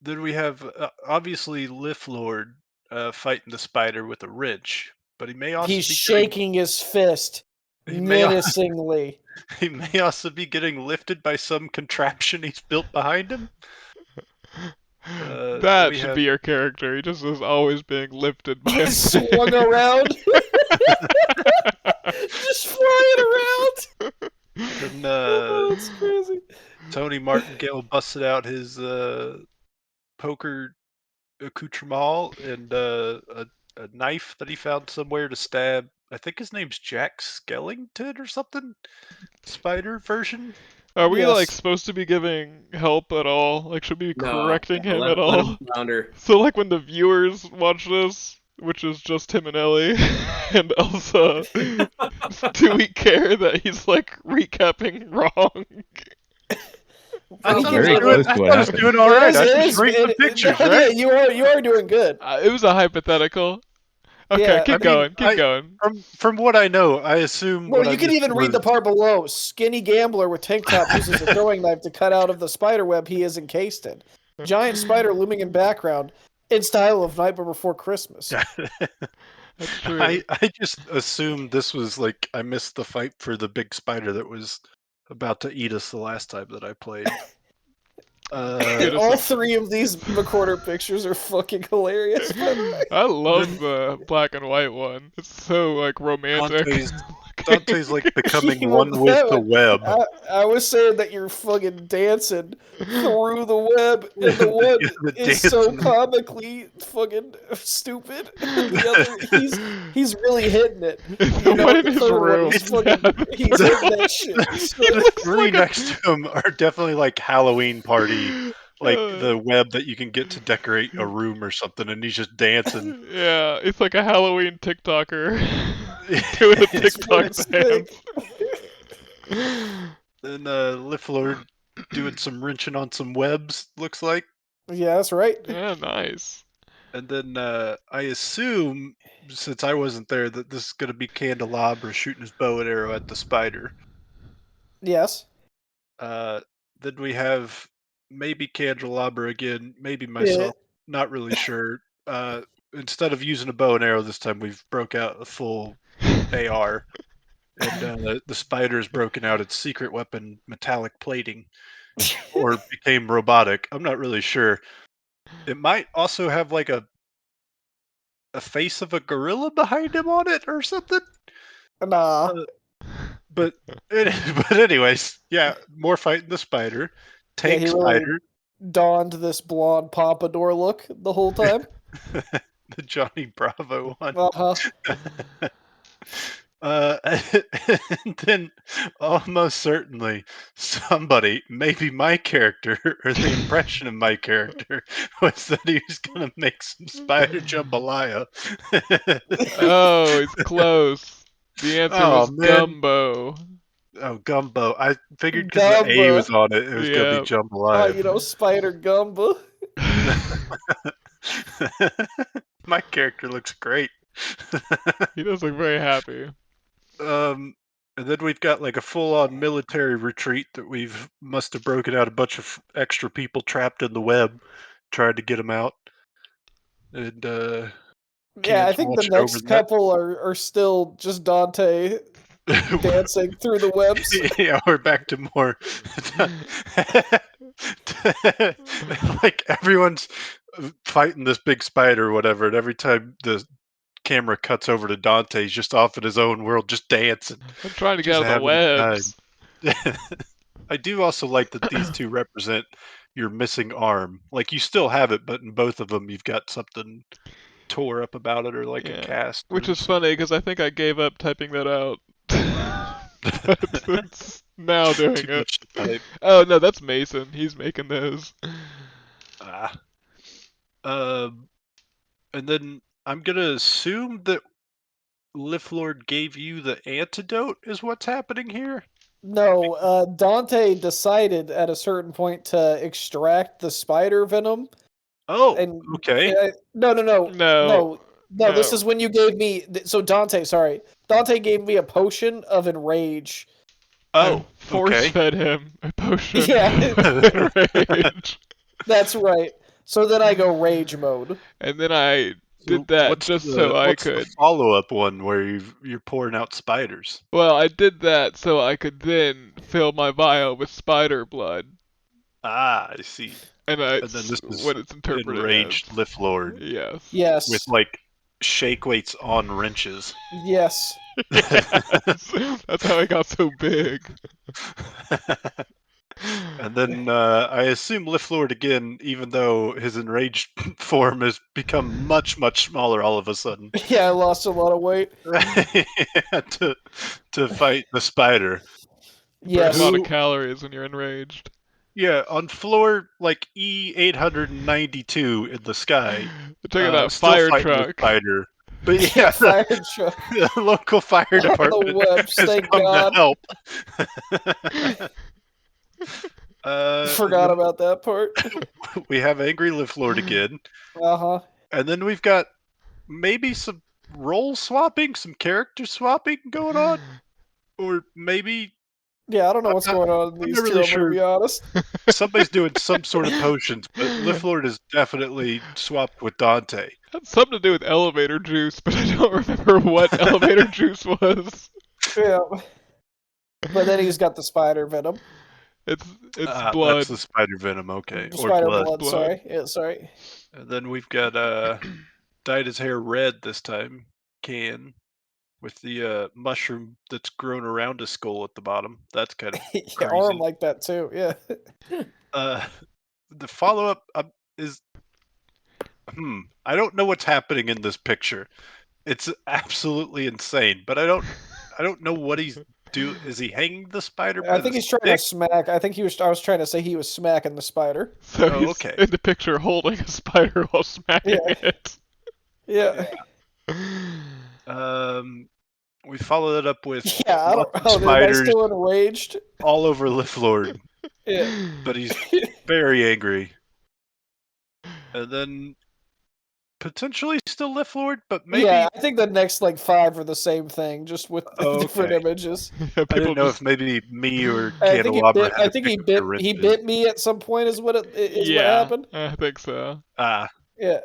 Then we have obviously Liflord fighting the spider with a wrench, but he may also He's be getting shaking his fist he may al- menacingly. he may also be getting lifted by some contraption he's built behind him. That We should have be your character. He just is always being lifted by a He's thing. swung around. Just flying around. then, Oh, that's crazy. Tony Martingale busted out his poker accoutrement and a knife that he found somewhere to stab. I think his name's Jack Skellington or something. Spider version. Are we like Yes. supposed to be giving help at all? Like, should we be No, correcting no, him let, at let him all? flounder. So like when the viewers watch this, which is just him and Ellie, and Elsa, do we care that he's like recapping wrong? I We thought, can I very give close it. to what was happened. doing all right. I It just is. read the pictures, No, right? yeah, you are doing good. It was a hypothetical. Okay, Yeah, keep I mean, going, keep going. from what I know, I assume Well, what I you can missed even read was the part below. Skinny gambler with tank top uses a throwing knife to cut out of the spider web he is encased in. Giant spider looming in background, in style of Nightmare Before Christmas. That's true. I just assumed this was like I missed the fight for the big spider that was about to eat us the last time that I played. Good All assumption. three of these recorder pictures are fucking hilarious, by the way. I love the black and white one. It's so like romantic. Dante's like becoming You one know, with that the one- web. I was saying that you're fucking dancing through the web, and the web The is so dancing. comically fucking stupid. The other, he's really hitting it. You know, One in the his third one, room. he's fucking, he's hitting that shit. So The three next to him are definitely like Halloween party, like Uh, the web that you can get to decorate a room or something, and he's just dancing. Yeah, it's like a Halloween TikToker doing a it's really TikTok dance. Then Liflord doing some wrenching on some webs, looks like. Yeah, that's right. Yeah, nice. And then I assume, since I wasn't there, that this is going to be Candelabra shooting his bow and arrow at the spider. Yes. Then we have maybe Candelabra again, maybe myself, not really sure. Instead of using a bow and arrow this time, we've broke out a full AR. And the spider's broken out its secret weapon, metallic plating, or became robotic. I'm not really sure. It might also have like a face of a gorilla behind him on it or something. Nah. But but anyways, yeah, more fighting the spider. Tank he really- spider. Donned this blonde pompadour look the whole time. The Johnny Bravo one. Uh-huh. And then almost certainly somebody, maybe my character or the impression of my character, was that he was gonna make some spider jambalaya. Oh, it's close. The answer Oh, was man. Gumbo. Oh, gumbo! I figured because the A was on it, it was gonna be Yeah. jambalaya. Spider Gumba. My character looks great. He does look very happy. And then we've got like a full-on military retreat that we've must have broken out a bunch of extra people trapped in the web, trying to get them out. And Yeah, I Can's think the watching over next that. couple are still just Dante dancing through the webs. Yeah, we're back to more. Like everyone's fighting this big spider or whatever, and every time the camera cuts over to Dante, he's just off in his own world, just dancing. I'm trying to get Just out of the having a webs. I do also like that these two represent your missing arm. Like you still have it, but in both of them, you've got something tore up about it, or like a Yeah. cast. Which or is funny because I think I gave up typing that out. But it's now doing too it. much to type. Oh no, that's Mason. He's making those. Ah. And then I'm gonna assume that Liflord gave you the antidote is what's happening here. No, Dante decided at a certain point to extract the spider venom. Oh, And okay. No. This No. is when you gave me. So Dante, sorry, Dante gave me a potion of enrage. Oh, Force okay. fed him a potion Yeah. of enrage. That's right. So then I go rage mode. And then I did So that just so I what's the could. follow-up one where you're pouring out spiders? Well, I did that so I could then fill my vial with spider blood. Ah, I see. And And then that's this is what it's interpreted as. enraged Lift Lord Yes. with Yes. like shake weights on wrenches. Yes. Yes. That's how I got so big. And then I assume Lift Lord again, even though his enraged form has become much, much smaller all of a sudden. Yeah, I lost a lot of weight. to fight the spider. You burn a Yes. lot of Who- calories when you're enraged. Yeah, on floor like E892 in the sky, Check out that still fire fighting the truck. spider. But Yeah, yeah, fire truck the local fire on the department webs. has Thank come to God. help. Forgot about that part. We have Angry Lift Lord again. Uh-huh. And then we've got maybe some role swapping, some character swapping going on. Or maybe, Yeah, I don't know what's I'm going on in not these two, really I'm gonna sure. be honest. Somebody's doing some sort of potions, but Lift Lord is definitely swapped with Dante. Had something to do with elevator juice, but I don't remember what elevator juice was. Yeah. But then he's got the spider venom. It's That's blood. the spider venom, okay. Or Spider blood. blood, Blood. sorry. Yeah, sorry. And then we've got dyed his hair red this time, Can, with the mushroom that's grown around his skull at the bottom. That's kind of Yeah, arm crazy. like that too. Yeah. Uh, the follow-up is I don't know what's happening in this picture. It's absolutely insane, but I don't know what he's do. Is he hanging the spider I by the think he's trying to stick? smack. I was trying to say he was smacking the spider. So Oh, he's okay. in the picture holding a spider while smacking Yeah. it. Yeah. We follow that up with Yeah, I don't lots of am I spiders still enraged? all over Lift Lord, Yeah. but he's very angry. And then potentially still Lift Lord, but maybe Yeah, I think the next like 5 are the same thing, just with different okay. images. Yeah, I people didn't know just if maybe me or I think he Candelabra bit. had I a think picture of he wrenches. bit me at some point. Is what what yeah, happened. I think so. Ah, Yeah.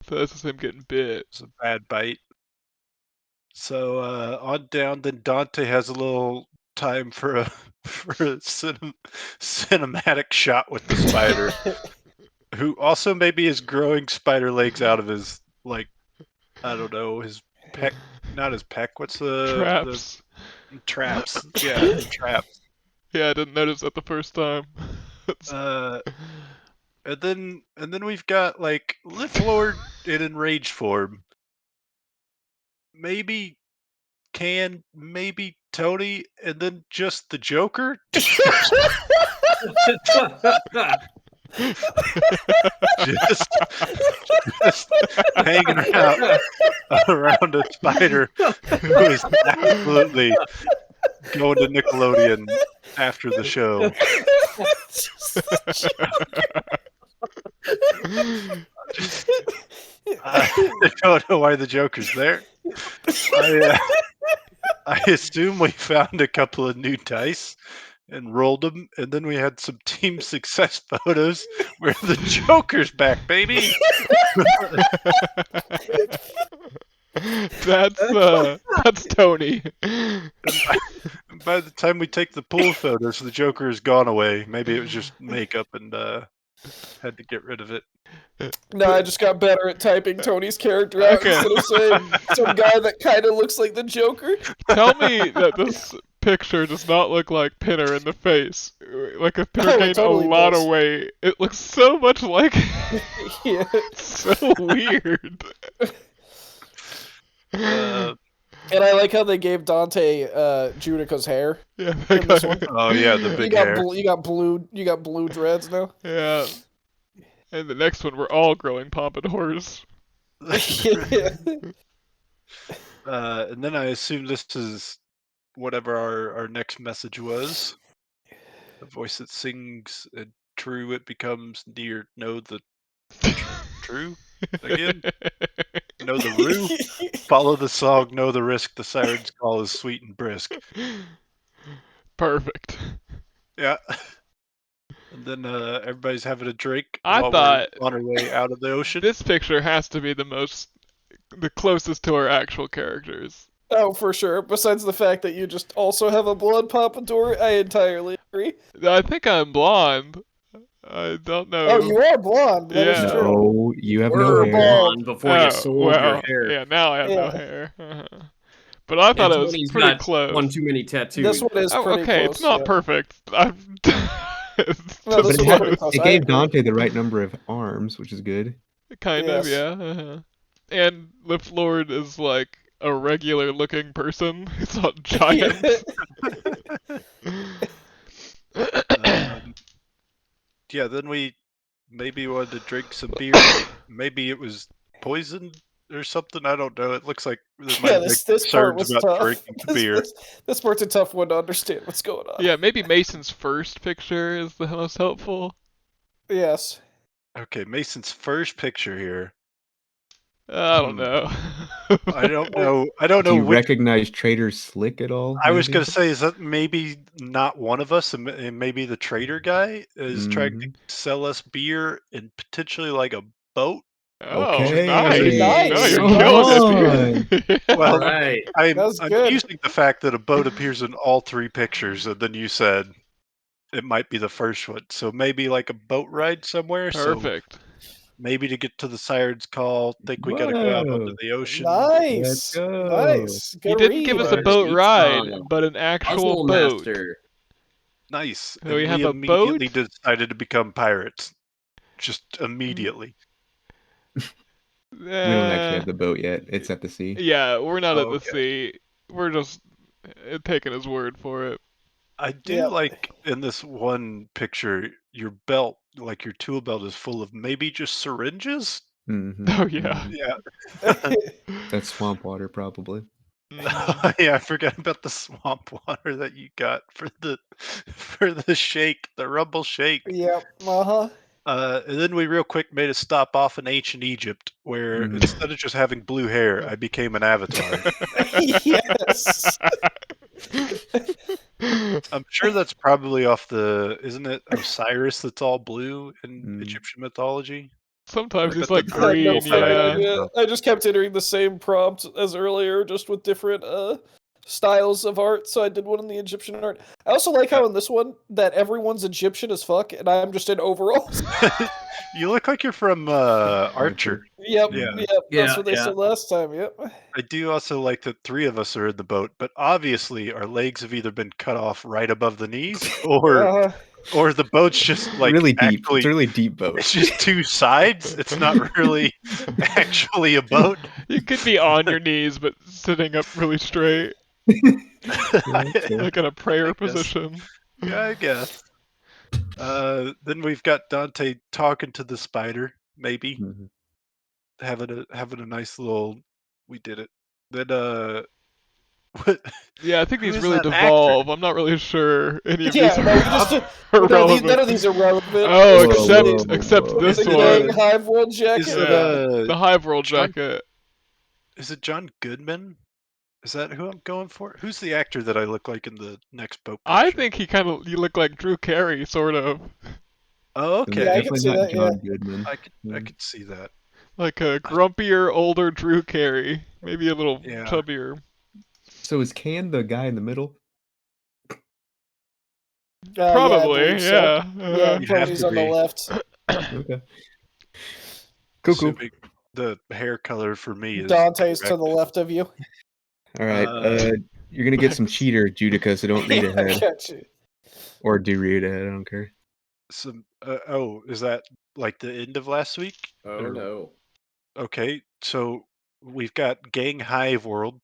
So this is him getting bit. it's a bad bite. So on down, then Dante has a little time for a cinematic shot with the spider, who also maybe is growing spider legs out of his like I don't know his peck, not his peck. What's the Traps. traps? Yeah, the traps. Yeah, I didn't notice that the first time. Uh, and then we've got like Lift Lord in enraged form. Maybe maybe Tony, and then just the Joker. just, just hanging around a spider who is absolutely going to Nickelodeon after the show. I don't know why the Joker's there. I assume we found a couple of new dice and rolled them, and then we had some team success photos where the Joker's back, baby. That's Tony. By the time we take the pool photos, the Joker has gone away. Maybe it was just makeup and had to get rid of it. No, I just got better at typing Tony's character out Okay. instead of saying some guy that kind of looks like the Joker. Tell me that this picture does not look like Pinner in the face. Like if Pinner Oh, it gained totally a lot does. of weight, it looks so much like. Yeah. So weird. And I like how they gave Dante Judica's hair. Yeah, in this one. Oh yeah, the big hair. You got blue dreads now. Yeah. And the next one, we're all growing pompadours. Yeah. And then I assume this is whatever our next message was. The voice that sings, and true it becomes near. Know the true again. Know the rue. Follow the song. Know the risk. The siren's call is sweet and brisk. Perfect. Yeah. And then everybody's having a drink I while we're thought on our way out of the ocean. this picture has to be the closest to our actual characters. Oh, for sure. Besides the fact that you just also have a blood pompadour, I entirely agree. I think I'm blonde. I don't know. Oh, you are blonde. That is Yeah. true. No, you have Or no you're hair. bald. before you sold your hair. Yeah, now I have no Yeah. hair. But I thought it was Tony's pretty got close. one too many tattoos. This one is pretty okay, close. it's not yeah. perfect. It's No, this just is But pretty close. close. it I gave agree. Dante the right number of arms, which is good. Kind of, Yes. yeah. And Lift Lord is like a regular looking person. He's not giant. Yeah, then we maybe wanted to drink some beer. Maybe it was poisoned or something. I don't know. It looks like there might Yeah, have been this part concerns was about tough. drinking the beer. This part's a tough one to understand what's going on. Yeah, maybe Mason's first picture is the most helpful. Yes. Okay, Mason's first picture here. I don't know. I don't know. I don't Do know you which. recognize Trader Slick at all? I was maybe? gonna say, is that maybe not one of us, and maybe the trader guy is trying to Mhm. sell us beer and potentially like a boat. Oh, Okay. nice. No, you're Nice. killing it, dude. Well, Right. I'm That's good. using the fact that a boat appears in all three pictures, and then you said it might be the first one. So maybe like a boat ride somewhere. So Perfect. maybe to get to the siren's call, think we gotta go out onto Whoa. the ocean. Let's Nice. go. Nice. He Good didn't give read. us a Right. boat He's ride, strong. but an actual Puzzle boat. master. Nice. So we And have we a immediately boat? decided to become pirates. Just immediately. We don't actually have the boat yet. It's at the sea. Yeah, we're not Oh, at the okay. sea. We're just taking his word for it. I do Yep. like in this one picture, your belt, like your tool belt, is full of maybe just syringes. Mhm, Oh, yeah. mhm. Yeah, That's swamp water, probably. Mhm. yeah. I forgot about the swamp water that you got for the shake, the rumble shake. Yep. Uh-huh. And then we real quick made a stop off in ancient Egypt, where Mhm. instead of just having blue hair, I became an avatar. Yes. I'm sure that's probably off isn't it Osiris that's all blue in Mm. Egyptian mythology? Sometimes I he's bet like that's I had no green, fucking yeah. idea. I just kept entering the same prompt as earlier, just with different styles of art. So I did one in the Egyptian art. I also like how in this one that everyone's Egyptian as fuck, and I'm just in overalls. You look like you're from Archer. Yep. Yeah. Yep. Yeah, That's what they yeah. said last time. Yep. I do also like that three of us are in the boat, but obviously our legs have either been cut off right above the knees, or the boat's just like Really deep. It's actually a really deep boat. it's just two sides. It's not really actually a boat. You could be on your knees, but sitting up really straight, like in a prayer I guess. position. Yeah, I guess. Then we've got Dante talking to the spider, maybe Mhm. having a nice little. We did it. Then what? Yeah, I think Who these is really that actor? devolve. I'm not really sure any of Yeah. these No, we just are relevant. none of these are relevant. Oh, Whoa, whoa, except whoa. this The Is gang it, one. hive world jacket. Is Yeah, it the Hive World John? jacket. Is it John Goodman? Is that who I'm going for? Who's the actor that I look like in the next boat picture? I think you look like Drew Carey, sort of. Oh, And okay. Yeah, I can definitely see not that, yeah. John Goodman. I Yeah. could see that. Like a grumpier, older Drew Carey. Maybe a little Yeah. chubbier. So is Can the guy in the middle? Probably, yeah. I believe so. yeah. Yeah, You'd have Tony's to on the be. left. Okay. Cool. Assuming the hair color for me is Dante's to correct. the left of you. All right. Uh, You're gonna get some Thanks. cheater, Judica, so don't read Yeah, I ahead. got you. Or do read ahead, I don't care. Some. Is that like the end of last week? Oh Or- no. Okay, so we've got Gang Hive World,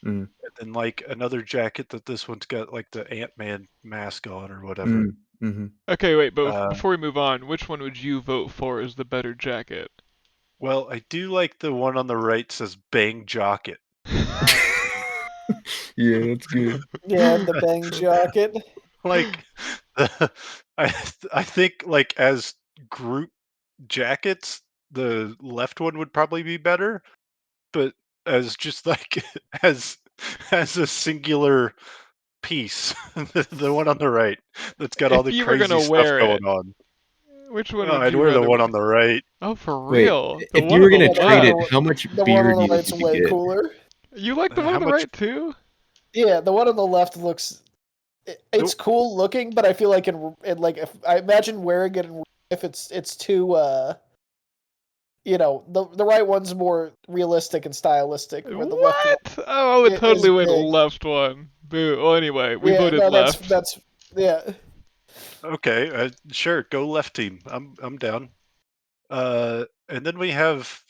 Mm. and then like another jacket that this one's got like the Ant-Man mask on or whatever. Mm-hmm. Okay, wait, but Uh, before we move on, which one would you vote for as the better jacket? Well, I do like the one on the right says Bang Jocket. Yeah, that's good. Yeah, the bang jacket. Like, I I think like as group jackets, the left one would probably be better, but as just like as as a singular piece, the one on the right, that's got all If the you were crazy gonna stuff wear it, going on. which one Oh, would I'd you wear the rather one wear? on the right. Oh, for Wait, real? The if one you were on the gonna trade it, left. how much The one beer on do the you think right's you could way get? cooler. You like the one How on the much? right too? Yeah, the one on the left looks. It's cool looking, but I feel like in like if I imagine wearing it if it's too the right one's more realistic and stylistic, where the left one What? Oh, I would totally is wear the big. left one. Boo. Well, anyway, we Yeah, voted no, left. that's yeah. Okay, sure, go left team. I'm down. And then we have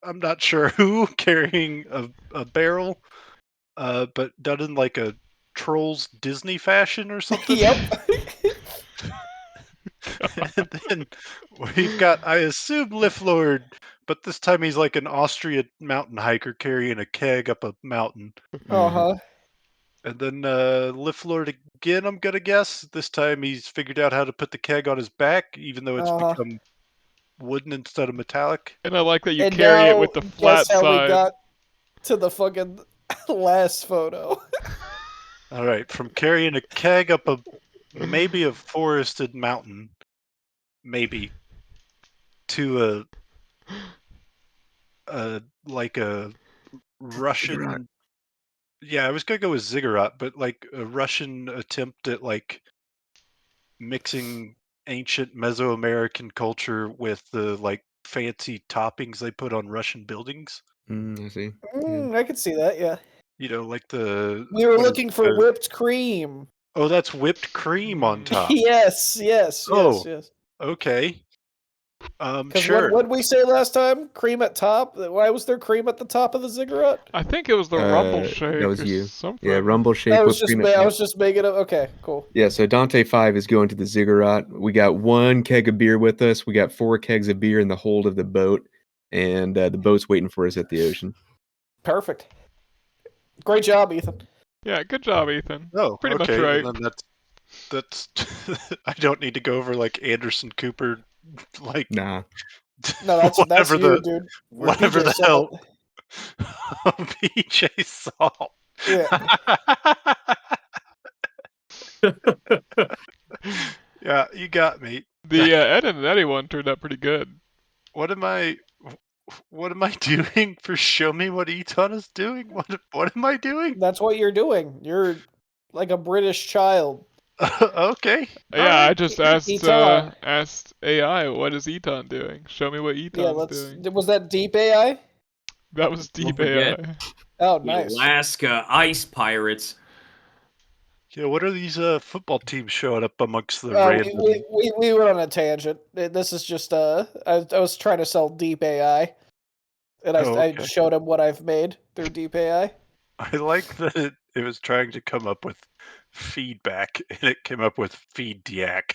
I'm not sure who carrying a barrel, but done in like a Trolls Disney fashion or something. Yep. And then we've got, I assume, Liflord, but this time he's like an Austrian mountain hiker carrying a keg up a mountain. Uh-huh. And then Liflord again, I'm gonna guess. This time he's figured out how to put the keg on his back, even though it's Uh-huh. become wooden instead of metallic. And I like that you And carry it now with the guess flat how we side. got to the fucking last photo. All right, from carrying a keg up maybe a forested mountain, maybe, to like a Ziggurat. Russian. Yeah, I was gonna go with Ziggurat, but like a Russian attempt at like mixing ancient Mesoamerican culture with the like fancy toppings they put on Russian buildings. I see. Yeah. I could see that, yeah. You know, like the We were what is looking it? for whipped cream. Oh, that's whipped cream on top. Yes, yes, Oh, yes. okay. Because Sure. what did we say last time? Cream at top? Why was there cream at the top of the ziggurat? I think it was the rumble That shake was or you. something. Yeah, rumble shake I was whipped just cream at I top. was just making it. Okay, cool. Yeah, so Dante 5 is going to the Ziggurat. We got 1 keg of beer with us. We got 4 kegs of beer in the hold of the boat, and the boat's waiting for us at the ocean. Perfect. Great job, Ethan. Yeah, good job, Ethan. Oh, Pretty much okay. right. Then that's I don't need to go over like Anderson Cooper, like Nah. No, that's whatever you, the dude. Or whatever PJ the hell. Salt. PJ Salt. Yeah. Yeah, you got me. The Ed and Eddie one turned out pretty good. What am I doing for show me what Eton is doing? What am I doing? That's what you're doing. You're like a British child. Okay. Yeah, I Alright. just asked Eton. asked AI, what is Eton doing? Show me what Yeah, Eton's doing. was that deep AI? That was Don't deep forget. AI. Oh, The nice. Alaska Ice Pirates. Yeah, what are these football teams showing up amongst the Uh, random? we went on a tangent. This is just I was trying to sell deep AI, and Oh, I okay. showed him what I've made through deep AI. I like that it was trying to come up with feedback, and it came up with feedback,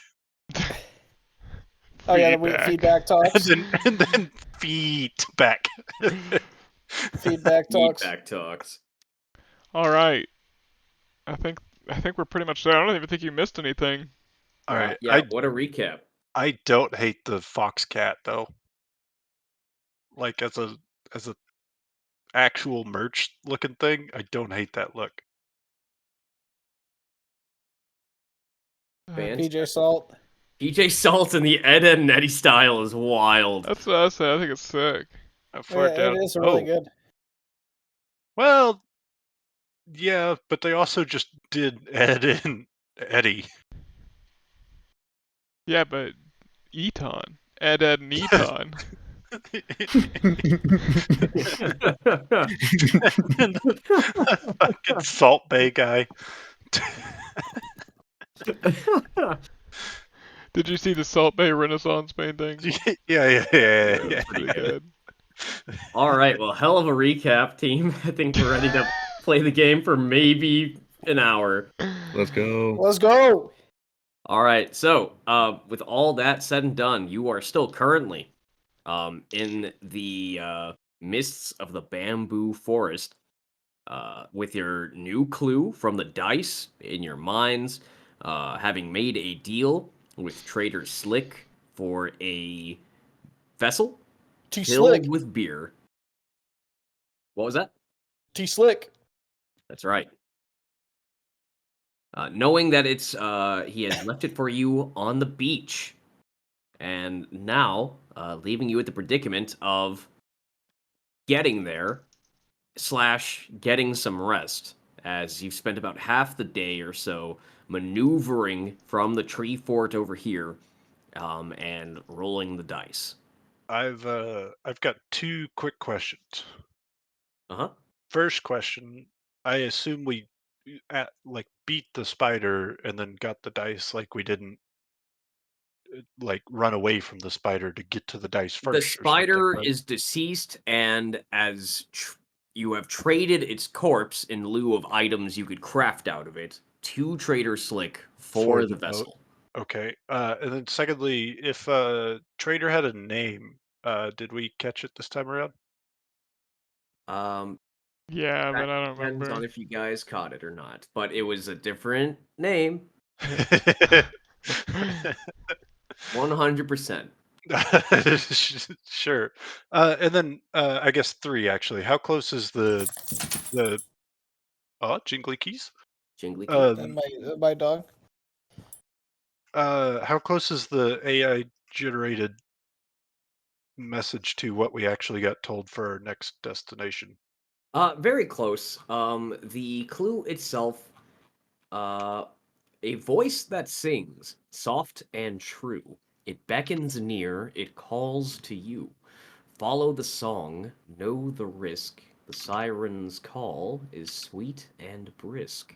Oh yeah, the feedback talks. and then feedback. Feedback talks. Feedback talks. All right. I think we're pretty much there. I don't even think you missed anything. All right, Yeah, what a recap. I don't hate the fox cat though. Like as a actual merch looking thing, I don't hate that look. PJ Salt. PJ Salt in the Ed, Ed and Eddie style is wild. That's what I said. I think it's sick. How far Yeah, down? it is really Oh, good. well, yeah, but they also just did Ed and Eddie. Yeah, but Eton. Ed, and Eton. And the fucking Salt Bay guy. Did you see the Salt Bay Renaissance painting? Yeah. That's pretty good. All right, well, hell of a recap, team. I think we're ready to play the game for maybe an hour. Let's go. Let's go. All right, so with all that said and done, you are still currently in the mists of the bamboo forest with your new clue from the dice in your minds, having made a deal with Trader Slick for a vessel T filled Slick. with beer. What was that? T Slick. That's right. knowing that it's he has left it for you on the beach, and now leaving you at the predicament of getting there / getting some rest, as you've spent about half the day or so maneuvering from the tree fort over here, and rolling the dice. I've got 2 quick questions. Uh-huh. First question, I assume we beat the spider and then got the dice, like we didn't like run away from the spider to get to the dice The first or something, spider right? is deceased, and you have traded its corpse in lieu of items you could craft out of it to Trader Slick for the the boat. vessel. Okay. And then secondly, if Trader had a name, did we catch it this time around? Yeah, That but I don't depends on remember. if you guys caught it or not, but it was a different name, 100%. Sure. And then I guess 3 actually. How close is the jingly keys? Jingly key. And Um my dog. how close is the AI generated message to what we actually got told for our next destination? Very close. The clue itself, uh, a voice that sings, soft and true. It beckons near, it calls to you. Follow the song, know the risk. The siren's call is sweet and brisk.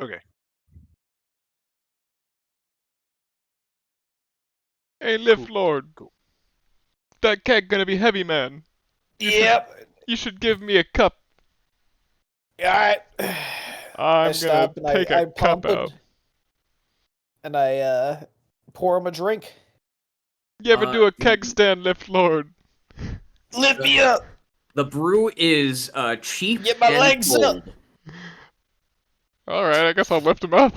Okay. Hey, Lift Cool. Lord, Cool. that keg gonna be heavy, man. Yep. You should give me a cup. Alright. I'm gonna stop and take I a cup pump it, out. and I pour him a drink. You ever do a keg The, stand, Lift Lord? Lift me up. the brew is cheap Get my and legs up. cold. Alright, I guess I'll lift him up.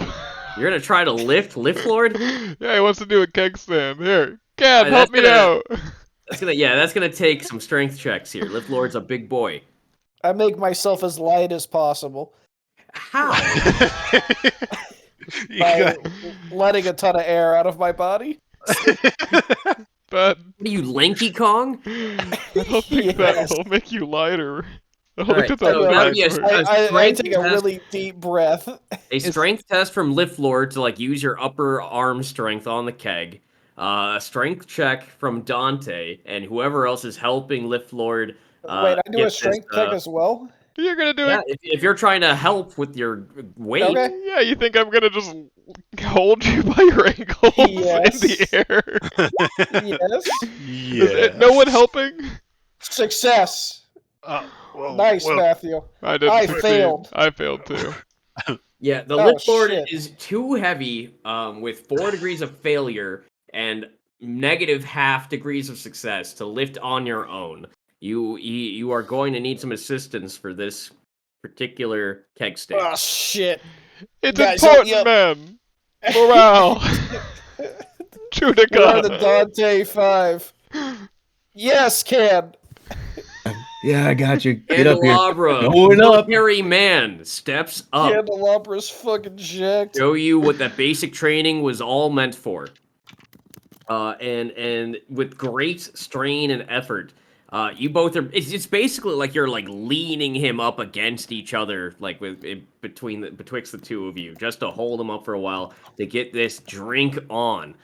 You're gonna try to lift Lord? Yeah, he wants to do a keg stand. Here, Cab, help That's me gonna out. that's gonna take some strength checks here. Lord's a big boy. I make myself as light as possible How? You by got- letting a ton of air out of my body. But What are you, Lanky Kong? I don't think that Yes. will make you lighter. I don't Alright, think so that's that'll right be a for I- it. I strength take a test. really deep breath. A strength test from Lord to like use your upper arm strength on the keg. A strength check from Dante and whoever else is helping Lord. Wait, I do get a strength this, check as well? You're gonna do Yeah, it. if you're trying to help with your weight, Okay. Yeah, you think I'm gonna just hold you by your ankles in the Yes. air? Yes. Is no one helping? Success. well, Nice, well, Matthew. I didn't I succeed. failed. I failed too. yeah, the Oh, Lord shit. is too heavy, with 4 degrees of failure and -0.5 degrees of success to lift on your own. You are going to need some assistance for this particular keg stand. Oh, shit. It's Guys, help me important, up. man. Morale. Where are the Judica. Dante 5? Yes, Can. Yeah, I got you. Get up here. Candelabra, Going up. military man, steps up. Candelabra's fucking jacked. Show you what that basic training was all meant for. And with great strain and effort, you both are. It's basically like you're like leaning him up against each other, like betwixt the two of you, just to hold him up for a while to get this drink on.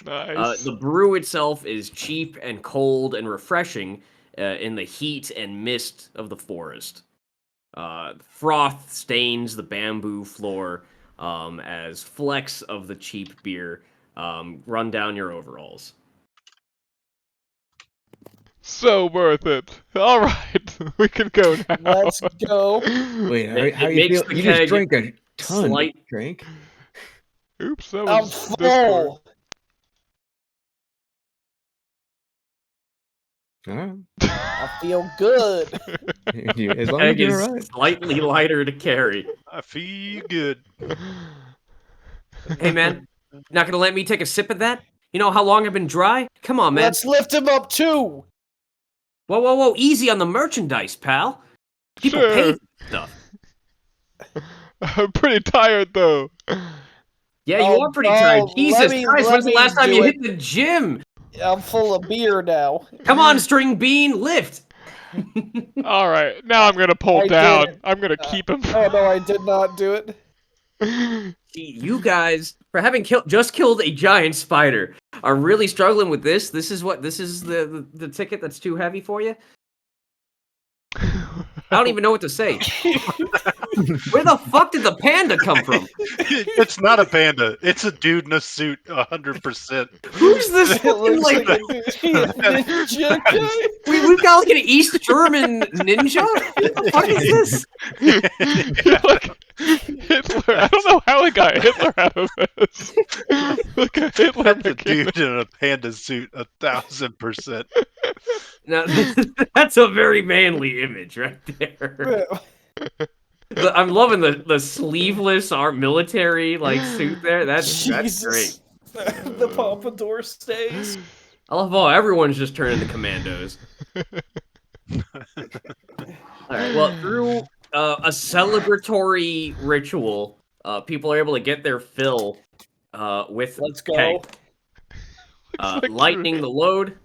Nice. The brew itself is cheap and cold and refreshing in the heat and mist of the forest. Froth stains the bamboo floor as flecks of the cheap beer run down your overalls. So worth it. All right, we can go now. Let's go. Wait, It how you makes feel? the You just keg drank a ton. slight- Drink. Oops, that I'm was Discord. full. All right. I feel good. As long as Keg you're is all right. slightly lighter to carry. I feel good. Hey man, not gonna let me take a sip of that? You know how long I've been dry? Come on, man. Let's lift him up too. Whoa, easy on the merchandise, pal. People pay Sure. for stuff. I'm pretty tired though. Yeah, you are pretty tired. Jesus Christ, when's the last time you hit the gym? I'm full of beer now. Come on, String Bean, lift! All right, now I'm gonna pull I did down. it. I'm gonna keep him. Oh no, I did not do it. You guys, for having just killed a giant spider, are really struggling with this. This is the ticket that's too heavy for you. I don't even know what to say. Where the fuck did the panda come from? It's not a panda. It's a dude in a suit, 100%. Who's this It fucking, looks like, like a ninja guy. we've got like an East German ninja? What the fuck is this? Like Hitler. I don't know how I got Hitler out of this. Like a Hitler That's a McKinley. dude in a panda suit, 1,000%. Now, that's a very manly image right there. I'm loving the sleeveless our military like suit there. That's great. Jesus. The pompadour stays. I love how everyone's just turning to commandos. Alright, well, through a celebratory ritual, people are able to get their fill with Let's go. keg. like Lightening the load,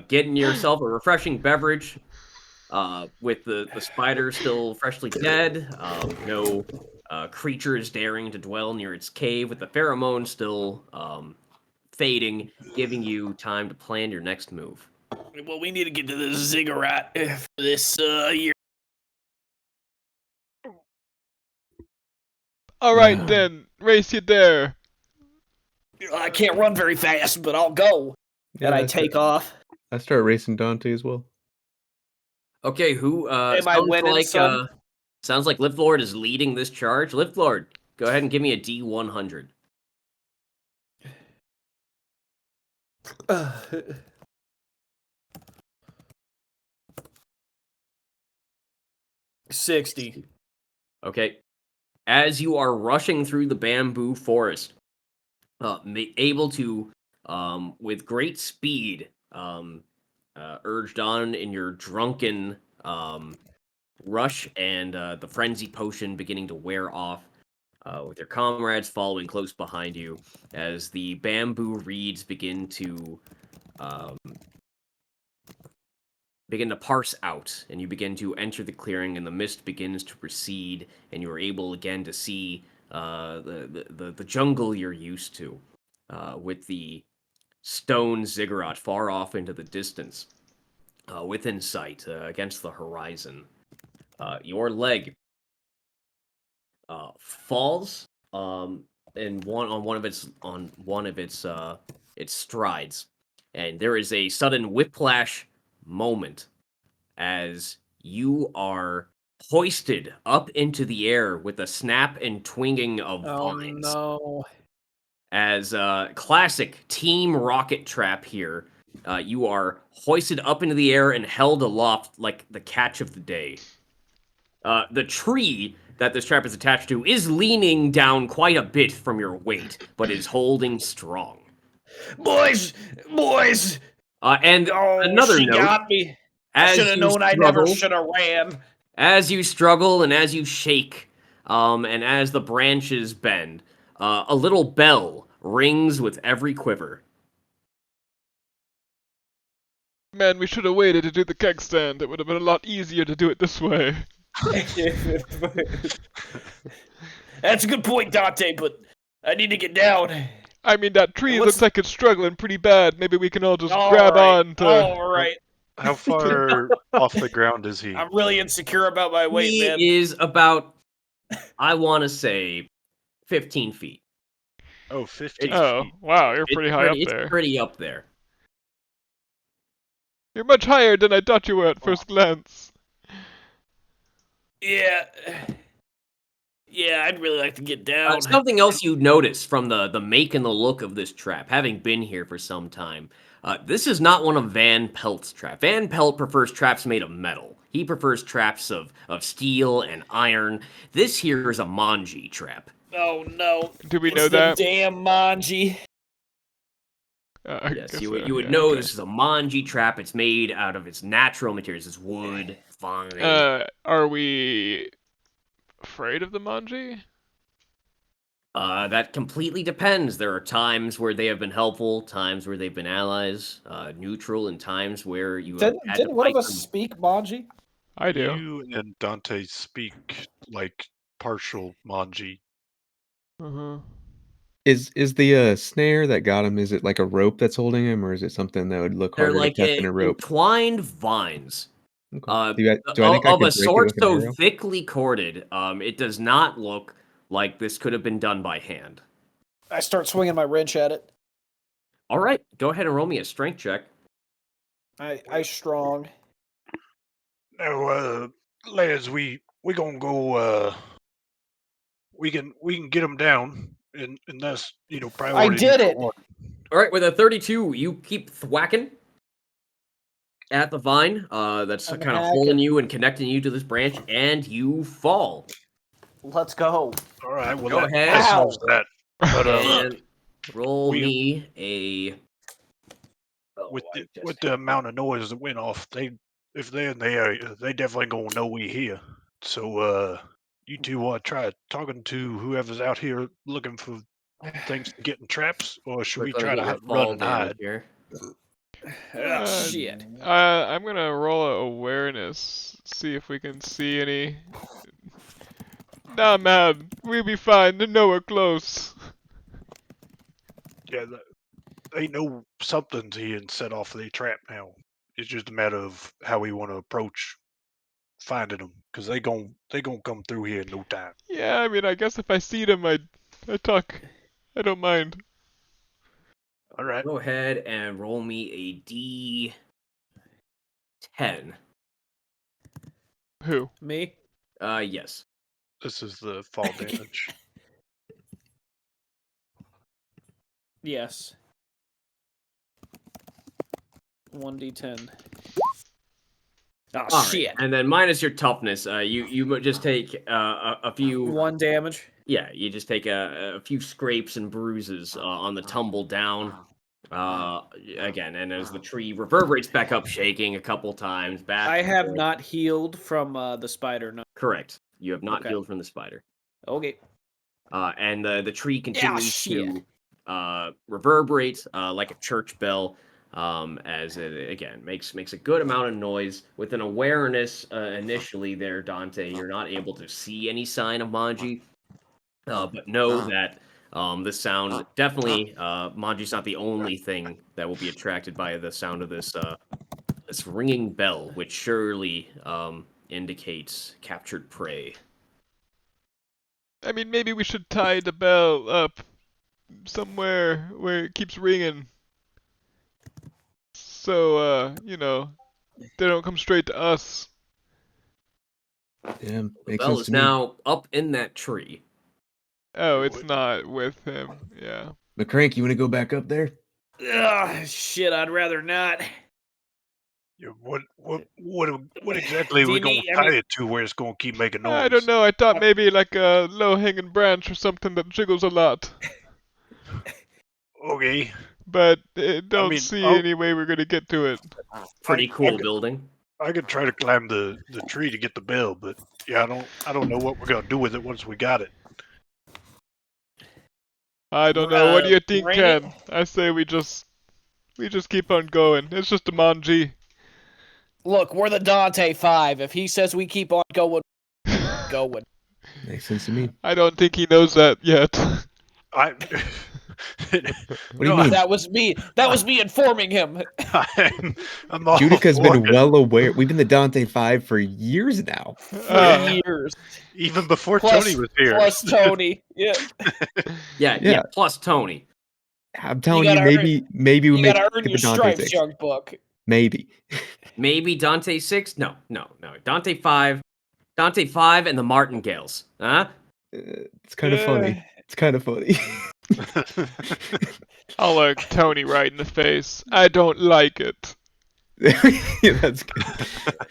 getting yourself a refreshing beverage, with the spider still freshly dead, no creatures daring to dwell near its cave, with the pheromone still fading, giving you time to plan your next move. Well, we need to get to the Ziggurat for this year. All right then, race you there. I can't run very fast, but I'll go. Yeah, And I take off. I start racing Dante as well. Okay, who Am I winning, son? sounds like Lift Lord is leading this charge. Lift Lord, go ahead and give me a D100. $60. Okay. As you are rushing through the bamboo forest, able to, with great speed, urged on in your drunken rush and the frenzy potion beginning to wear off, with your comrades following close behind you, as the bamboo reeds begin to parse out, and you begin to enter the clearing, and the mist begins to recede, and you are able again to see the jungle you're used to, with the stone ziggurat far off into the distance, within sight, against the horizon. Your leg falls in one of its strides, and there is a sudden whiplash moment as you are hoisted up into the air with a snap and twinging of vines. No. As classic Team Rocket Trap here, you are hoisted up into the air and held aloft like the catch of the day. The tree that this trap is attached to is leaning down quite a bit from your weight, but is holding strong. Boys! And another she note, got me. I should have known I never should have ran. As you struggle and as you shake, and as the branches bend, a little bell rings with every quiver. Man, we should have waited to do the keg stand. It would have been a lot easier to do it this way. That's a good point, Dante, but I need to get down. I mean, that tree looks like it's struggling pretty bad. Maybe we can all just grab on to... All right. How far off the ground is he? I'm really insecure about my weight, man. He is about, I want to say, 15 feet. Oh, 15 Oh, feet. wow, you're pretty high up there. It's pretty up there. You're much higher than I thought you were at first glance. Yeah, I'd really like to get down. Something else you notice from the make and the look of this trap, having been here for some time, this is not one of Van Pelt's traps. Van Pelt prefers traps made of metal. He prefers traps of steel and iron. This here is a manji trap. Oh no! Do we It's know the that? Damn manji. Yes, you would know this is a manji trap. It's made out of its natural materials. It's wood, vine. Are we afraid of the Manji? That completely depends. There are times where they have been helpful, times where they've been allies, neutral, and times where you have had to Didn't one fight of us them. speak Manji? I do. You and Dante speak like partial Manji. Uh-huh. Is the snare that got him? Is it like a rope that's holding him, or is it something that would look They're harder to like catch than a rope? entwined vines. Okay. Do I think I Of could a break it sort with an so arrow? thickly corded, it does not look like this could have been done by hand. I start swinging my wrench at it. All right, go ahead and roll me a strength check. I strong. Now, lads, we gonna go. We can get them down, and that's priority did number it! one. All right, with a 32, you keep thwacking at the vine that's I'm kind of hacking. holding you and connecting you to this branch, and you fall. Let's go. All right, well Go that ahead. solves that. But And roll we- me a. with the amount of noise that went off, if they're in the area, they definitely gonna know we here. So you two want to try talking to whoever's out here looking for things to get in traps, or should we Quick, let me try get to your run fall and damage hide? here. Shit. I'm gonna roll a awareness, see if we can see any. Nah, man, we'll be fine. They're nowhere close. Yeah, they know something's here and set off their trap now. It's just a matter of how we want to approach finding them, because they gonna come through here in no time. Yeah, I mean, I guess if I see them, I talk. I don't mind. All right. Go ahead and roll me a D10. Who? Me? Yes. This is the fall damage. Yes. 1d10. Oh, All right, shit. and then minus your toughness, you just take a few. 1 damage. Yeah, you just take a few scrapes and bruises on the tumble down. Again, and as the tree reverberates back up, shaking a couple times, back. I and have forth. not healed from the spider. No. Correct. You have not Okay. healed from the spider. Okay. And the tree continues shit. to reverberate like a church bell, as it again makes a good amount of noise. With an awareness initially there, Dante, you're not able to see any sign of Manji, but know that this sound definitely Manji's not the only thing that will be attracted by the sound of this this ringing bell, which surely indicates captured prey. I mean, maybe we should tie the bell up somewhere where it keeps ringing. So, they don't come straight to us. Yeah, The makes bell sense is to me. now up in that tree. Oh, it's not with him. Yeah. McCrank, you want to go back up there? Ugh, shit, I'd rather not. Yeah, what exactly are Do we you gonna need- I tie mean- it to where it's gonna keep making noise? I don't know. I thought maybe like a low-hanging branch or something that jiggles a lot. Okay. But don't mean, see I'll- any way we're gonna get to it. Pretty cool building. I could try to climb the tree to get the bell, but yeah, I don't know what we're gonna do with it once we got it. I don't know. What do you think, ring it? Ken? I say we just keep on going. It's just a Manji. Look, we're the Dante 5. If he says we keep on going, going. Makes sense to me. I don't think he knows that yet. I. What do you mean? That was me. That was me informing him. I'm all Judica's for been it. well aware. We've been the Dante 5 for years now. Uh, Years. Even before Plus- Tony was here. Plus Tony. Yeah. Yeah. Plus Tony. I'm telling you, gotta maybe we You make gotta earn get your the Dante stripes, 6. young buck. Maybe. Maybe Dante 6? No. Dante 5. Dante 5 and the Martingales. Huh? It's kind of funny. It's kind of funny. I'll look Tony right in the face. I don't like it. Yeah, that's good.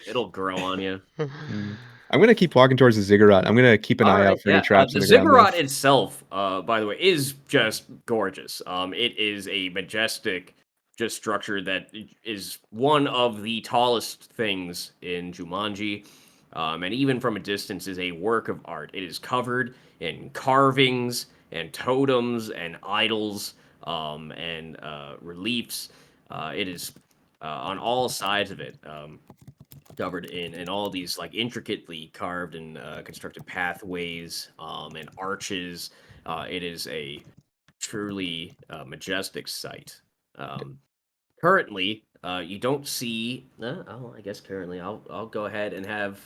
It'll grow on you. I'm gonna keep walking towards the Ziggurat. I'm gonna keep an eye out for any traps the in the ground. Ziggurat itself, by the way, is just gorgeous. It is a majestic just structure that is one of the tallest things in Jumanji. and even from a distance is a work of art. It is covered in carvings and totems and idols and reliefs. It is on all sides of it, covered in all these like intricately carved and constructed pathways and arches. It is a truly majestic sight. Currently, you don't see. I guess currently, I'll go ahead and have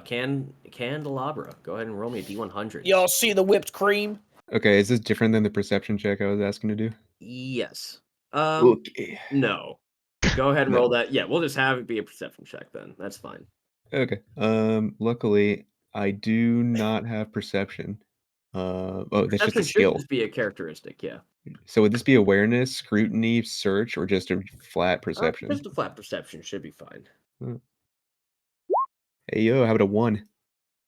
Candelabra. Go ahead and roll me a D100. Y'all see the whipped cream? Okay, is this different than the perception check I was asking to do? Yes. Okay. No. Go ahead and No. roll that. Yeah, we'll just have it be a perception check then. That's fine. Okay. Luckily, I do not have perception. Oh, that's just a Perception should skill. just be a characteristic. Yeah. So would this be awareness, scrutiny, search, or just a flat perception? Just a flat perception should be fine. Hey yo, how about a 1?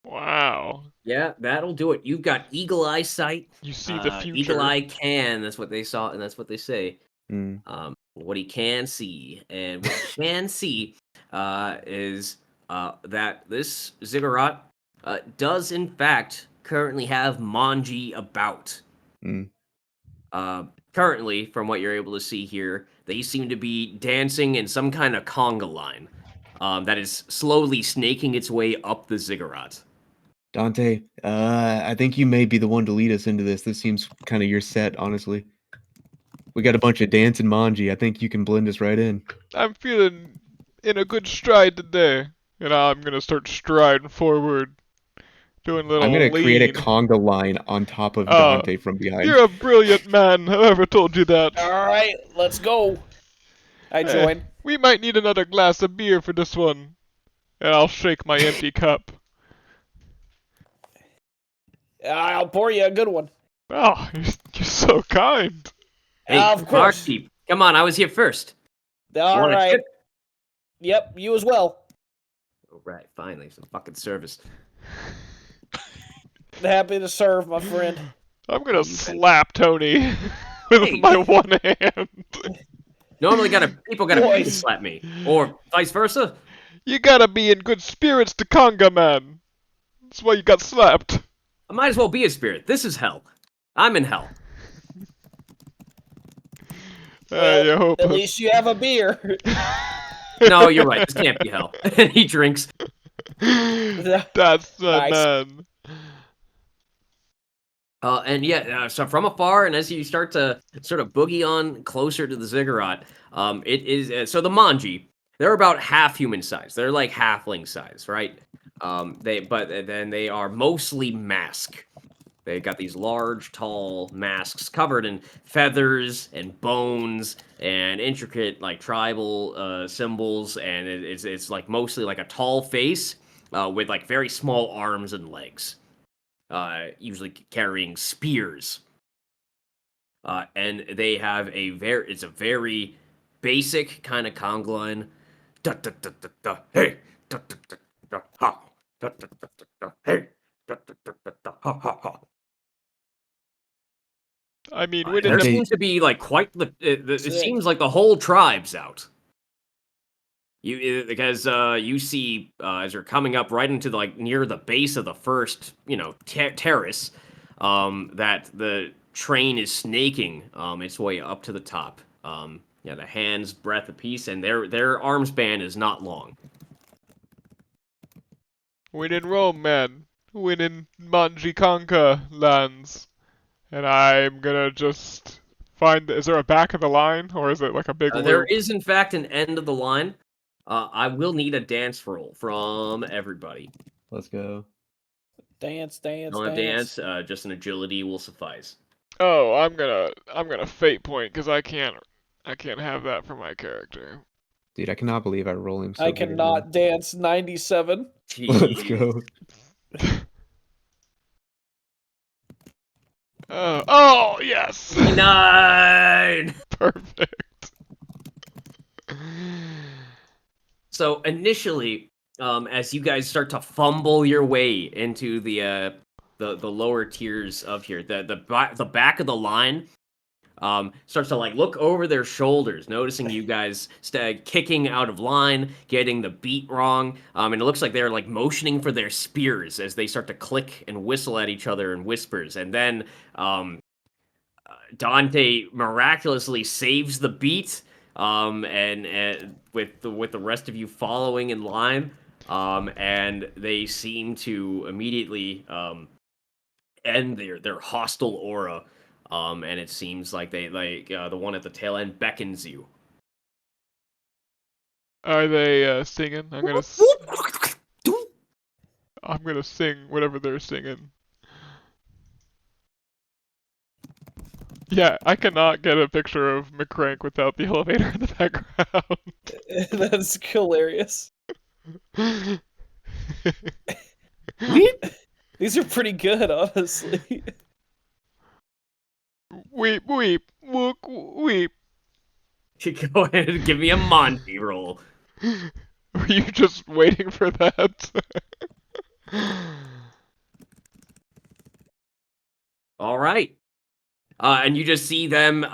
Wow. Yeah, that'll do it. You've got eagle eye sight. You see the future. Eagle eye can. That's what they saw, and that's what they say. Mm. What he can see, and what he can see is that this Ziggurat does in fact currently have Manji about. Mm. Currently, from what you're able to see here, they seem to be dancing in some kind of conga line that is slowly snaking its way up the Ziggurat. Dante, I think you may be the one to lead us into this. This seems kind of your set, honestly. We got a bunch of dancing manji. I think you can blend us right in. I'm feeling in a good stride today, and I'm gonna start striding forward, doing a little. I'm gonna create a lean. conga line on top of Dante from behind. You're a brilliant man. Whoever told you that? All right, let's go. I join. We might need another glass of beer for this one, and I'll shake my empty cup. I'll pour you a good one. Oh, you're so kind. Hey, Of course. Barkeep, come on, I was here first. All Want a right. tip? Yep, you as well. All right, finally, some fucking service. Happy to serve, my friend. I'm gonna slap Tony with my one hand. Normally, people gotta pay to Boys. slap me, or vice versa. You gotta be in good spirits to Conga, man. That's why you got slapped. I might as well be a spirit. This is hell. I'm in hell. You hope. At least you have a beer. No, you're right. This can't be hell. And he drinks. That's the Nice. man. And yeah, so from afar, and as you start to sort of boogie on closer to the Ziggurat, it is so the Manji. They're about half human size. They're like halfling size, right? But then they are mostly mask. They got these large, tall masks covered in feathers and bones and intricate like tribal symbols, and it's like mostly like a tall face with like very small arms and legs. Usually carrying spears. And they have it's a very basic kind of conga line. Da, da, da, da, da, hey, da, da, da, da, ha, da, da, da, da, da, hey, da, da, da, da, da, ha, ha, ha. I mean, we There didn't. seems to be like quite it seems like the whole tribe's out. Because you see as you're coming up right into like near the base of the first terrace, that the train is snaking its way up to the top. The hand's breadth apiece, and their arm span is not long. Win in Rome, man. Win in Manji Conga lands. And I'm gonna just find. Is there a back of the line, or is it like a big? There loop? is in fact an end of the line. I will need a dance roll from everybody. Let's go. Dance. Don't have dance. Just an agility will suffice. Oh, I'm gonna fate point because I can't have that for my character. Dude, I cannot believe I roll him so I good again. cannot dance 97. Let's go. Oh yes. 9. Perfect. So initially, as you guys start to fumble your way into the lower tiers of here, the back of the line, starts to like look over their shoulders, noticing you guys kicking out of line, getting the beat wrong, and it looks like they're like motioning for their spears as they start to click and whistle at each other in whispers. And then Dante miraculously saves the beat, and with the rest of you following in line, and they seem to immediately end their hostile aura, and it seems like they the one at the tail end beckons you. Are they singing? I'm gonna sing whatever they're singing. Yeah, I cannot get a picture of McCrank without the elevator in the background. That's hilarious. These are pretty good, honestly. Weep, weep, wook, weep. Go ahead and give me a Monty roll. Were you just waiting for that? All right. And you just see them,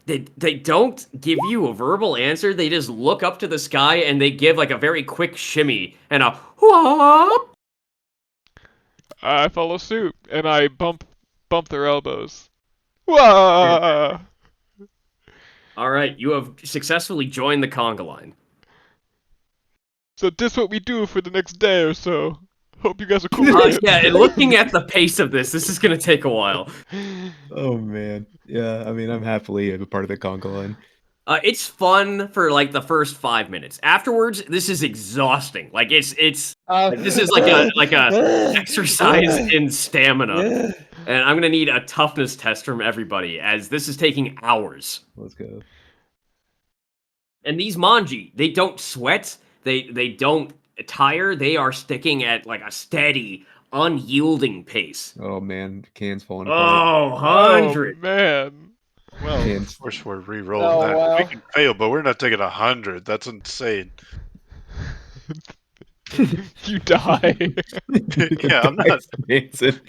they don't give you a verbal answer. They just look up to the sky and they give like a very quick shimmy and a whoop. I follow suit and I bump their elbows. Wah! All right, you have successfully joined the conga line. So this what we do for the next day or so. Hope you guys are cool with it. Yeah, and looking at the pace of this is gonna take a while. Oh man, yeah. I mean, I'm happily a part of the conga line. It's fun for like the first 5 minutes. Afterwards, this is exhausting. Like this is like a exercise in stamina, and I'm gonna need a toughness test from everybody as this is taking hours. Let's go. And these manji, they don't sweat. They don't tire. They are sticking at like a steady, unyielding pace. Oh man, the can's falling apart. Oh, 100. Oh, man. Well, Can't- of course we're re-rolling Oh, that. wow. We can fail, but we're not taking 100. That's insane. You die. Yeah, I'm not. Dancing.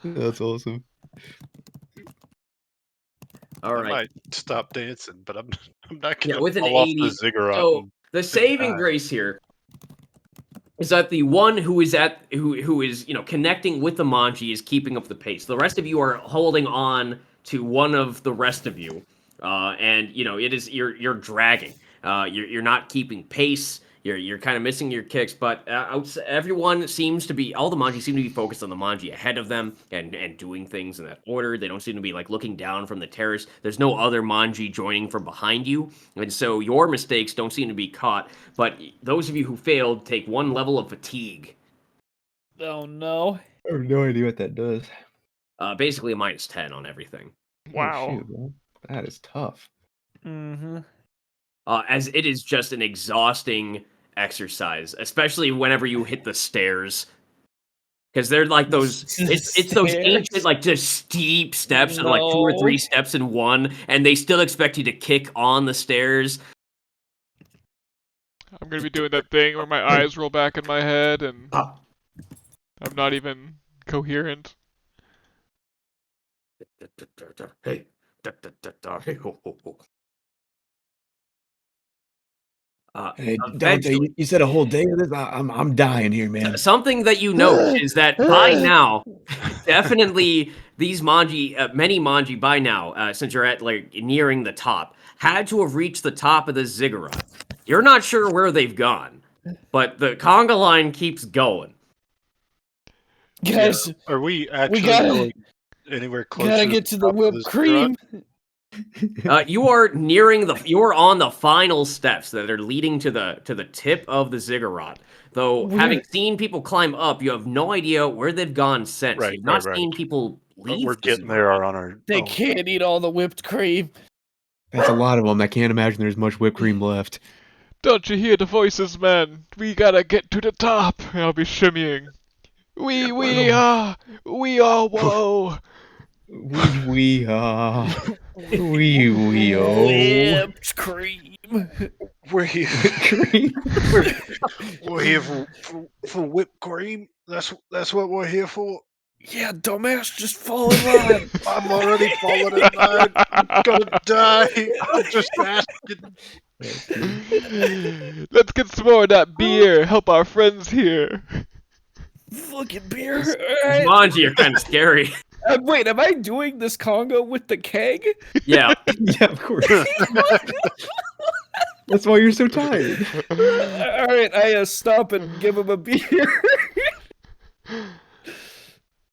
That's awesome. All I right. might stop dancing, but I'm not Yeah, gonna with an fall off 80. the ziggurat. So the saving die. grace here is that the one who is connecting with the manji is keeping up the pace. The rest of you are holding on to one of the rest of you, and it is you're dragging. You're not keeping pace. You're kind of missing your kicks, but everyone seems to be, all the manji seem to be focused on the manji ahead of them and doing things in that order. They don't seem to be like looking down from the terrace. There's no other manji joining from behind you, and so your mistakes don't seem to be caught. But those of you who failed take 1 level of fatigue. Oh no. I have no idea what that does. Basically a -10 on everything. Wow. Oh, shoot, bro. That is tough. Mm-hmm. As it is just an exhausting exercise, especially whenever you hit the stairs. Because they're like those, it's those ancient, like just steep steps, and like 2 or 3 No. steps in one, and they still expect you to kick on the stairs. I'm gonna be doing that thing where my eyes roll back in my head and Ah. I'm not even coherent. Hey. Hey, Dante, Eventually, you said a whole day of this? I'm dying here, man. something that you note is that by now, definitely these manji, many manji by now, since you're at like nearing the top, had to have reached the top of the ziggurat. You're not sure where they've gone, but the conga line keeps going. Guys, Are we actually gotta- going anywhere closer? gotta get to the top of whipped this cream. You are on the final steps that are leading to the tip of the ziggurat. Though, having seen people climb up, you have no idea where they've gone since. Right, You've not right. seen people But leave. we're the getting ziggurat. there on our They own. can't eat all the whipped cream. That's a lot of them. I can't imagine there's much whipped cream left. Don't you hear the voices, man? We gotta get to the top. And I'll be shimmying. We are whoa. We oh. Whipped cream. We're here. Cream. We're here for whipped cream. That's what we're here for. Yeah, dumbass, just fall in line. I'm already falling in line. I'm gonna die. I'm just asking. Let's get some more of that beer. Help our friends here. Fucking beer. All right. Manji are kind of scary. Wait, am I doing this Conga with the keg? Yeah. Yeah, of course. That's why you're so tired. All right, I stop and give him a beer.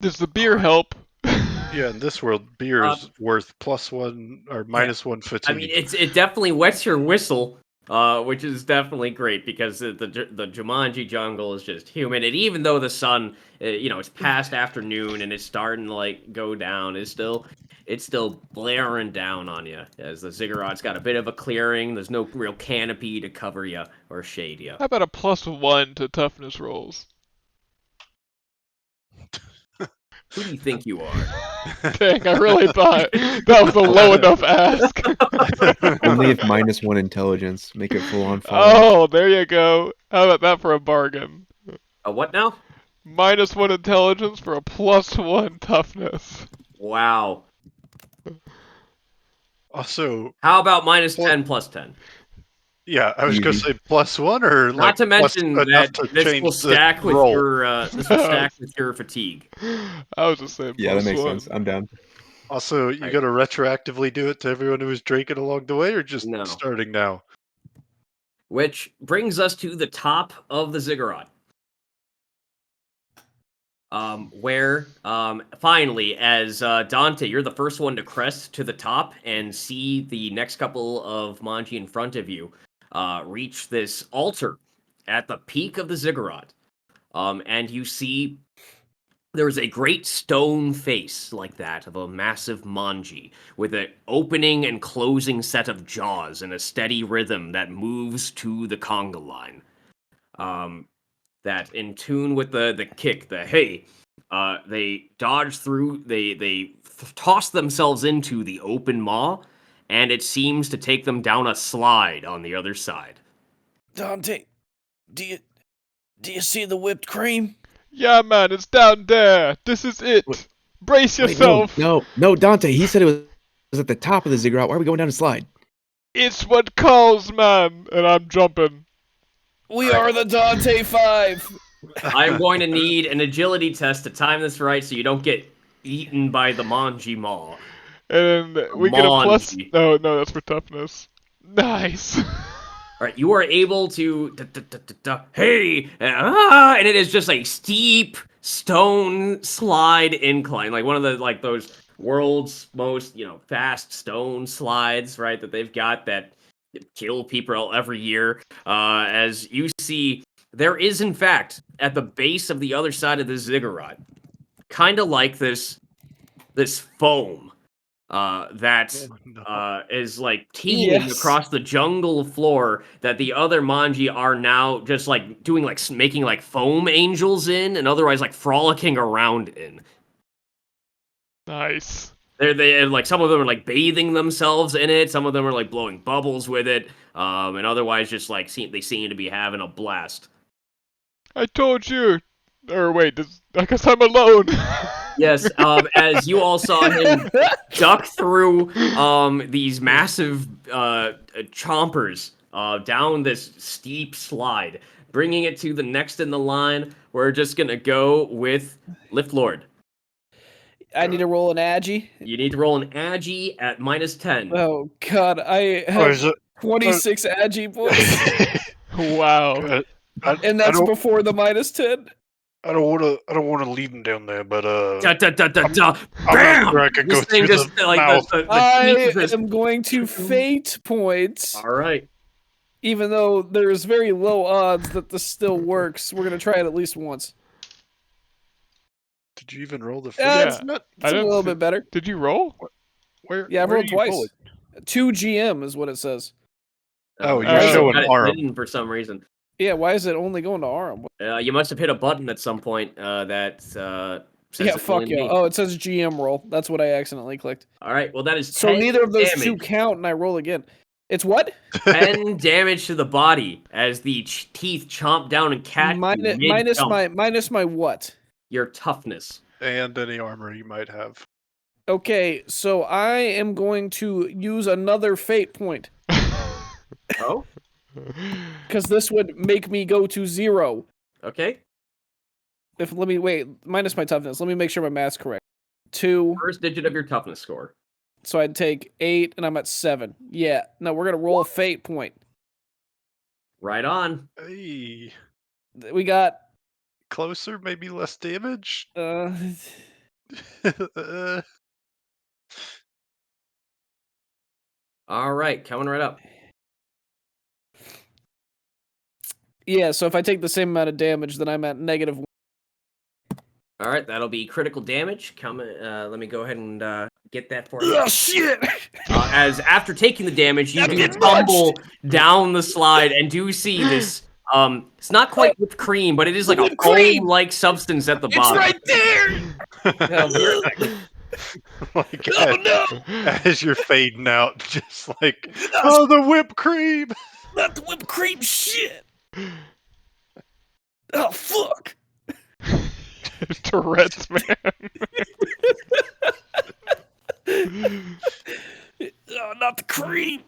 Does the beer help? Yeah, in this world, beer Uh, is worth +1 or -1 fatigue. I mean, it definitely wets your whistle, which is definitely great because the Jumanji jungle is just humid, and even though the sun, it's past afternoon and it's starting to like go down, it's still blaring down on you as the Ziggurat's got a bit of a clearing. There's no real canopy to cover you or shade you. How about a +1 to toughness rolls? Who do you think you are? Dang, I really thought that was a low enough ask. Only if -1 intelligence. Make it full on fire. Oh, there you go. How about that for a bargain? What now? -1 intelligence for a +1 toughness. Wow. Also, How about -10 +10? yeah, I was gonna Easy. say +1 or Not to mention enough that to this change will the stack with roll. your fatigue. I was just saying Yeah, that makes +1. sense. I'm down. Also, you Right. gotta retroactively do it to everyone who was drinking along the way, or just No. starting now? Which brings us to the top of the Ziggurat. Where finally, as Dante, you're the first one to crest to the top and see the next couple of Manji in front of you reach this altar at the peak of the Ziggurat. And you see there's a great stone face like that of a massive Manji with an opening and closing set of jaws and a steady rhythm that moves to the conga line. That in tune with the kick, the hey, they dodge through, they toss themselves into the open maw, and it seems to take them down a slide on the other side. Dante, do you see the whipped cream? Yeah, man, it's down there. This is it. Wait. Brace Wait, yourself. no, Dante. He said it was at the top of the ziggurat. Why are we going down a slide? It's what calls, man, and I'm jumping. We are the Dante 5. I'm going to need an agility test to time this right so you don't get eaten by the Manji maw. And we get a plus. Manji. No, that's for toughness. Nice. All right, you are able to hey, and it is just a steep stone slide incline, like one of the those world's most fast stone slides, right? That they've got that kill people every year. As you see, there is in fact at the base of the other side of the Ziggurat, kind of like this foam. That is like teeming Yes. across the jungle floor that the other Manji are now just like doing making like foam angels in and otherwise like frolicking around in. Nice. They like some of them are like bathing themselves in it, some of them are like blowing bubbles with it, and otherwise just like they seem to be having a blast. I told you. Or wait, I guess I'm alone. Yes, as you all saw him duck through these massive chompers down this steep slide, bringing it to the next in the line. We're just gonna go with Lift Lord. I need to roll an agi. You need to roll an agi at -10. Oh God, I Or have is it? 26 agi points, Wow. and that's before the -10. I don't want to lead him down there, but Da, da, da, da, da. I'm Bam! not sure I could go This thing through just the like mouth. the I teeth just- am going to fate points, All right. even though there's very low odds that this still works. We're gonna try it at least once. Did you even roll the? Yeah. It's, not, it's a little bit better. Did you roll? where? Yeah, I've where rolled are you twice. rolling? 2 GM is what it says. Oh, you're showing got it Aram. hidden for some reason. Yeah, why is it only going to Aram? You must have hit a button at some point that says Yeah, it's fuck only yeah. me. Oh, it says GM roll. That's what I accidentally clicked. All right, well that is So 10 neither of those damage. two count, and I roll again. It's what? 10 damage to the body as the teeth chomp down and catch you Minus mid-jump. my what? Your toughness. and any armor you might have. Okay, so I am going to use another fate point Oh, because this would make me go to 0. okay. Let me wait, minus my toughness. Let me make sure my math's correct. 2. First digit of your toughness score. So I'd take 8, and I'm at 7. Yeah. No, we're gonna roll a fate point. Right on. Hey, We got closer, maybe less damage. All right, coming right up. yeah. So if I take the same amount of damage, then I'm at -1. All right, that'll be critical damage. Let me go ahead and get that for you. Oh shit! As after taking the damage, you That do did tumble down the slide and do see this. It's not quite whipped cream, but it is like a Whipped cream! foam-like substance at the It's bottom. right there. Like, Oh no! as you're fading out, just like, oh, the whipped cream. Not the whipped cream shit. Oh fuck! Tourette's, man. Oh, not the cream.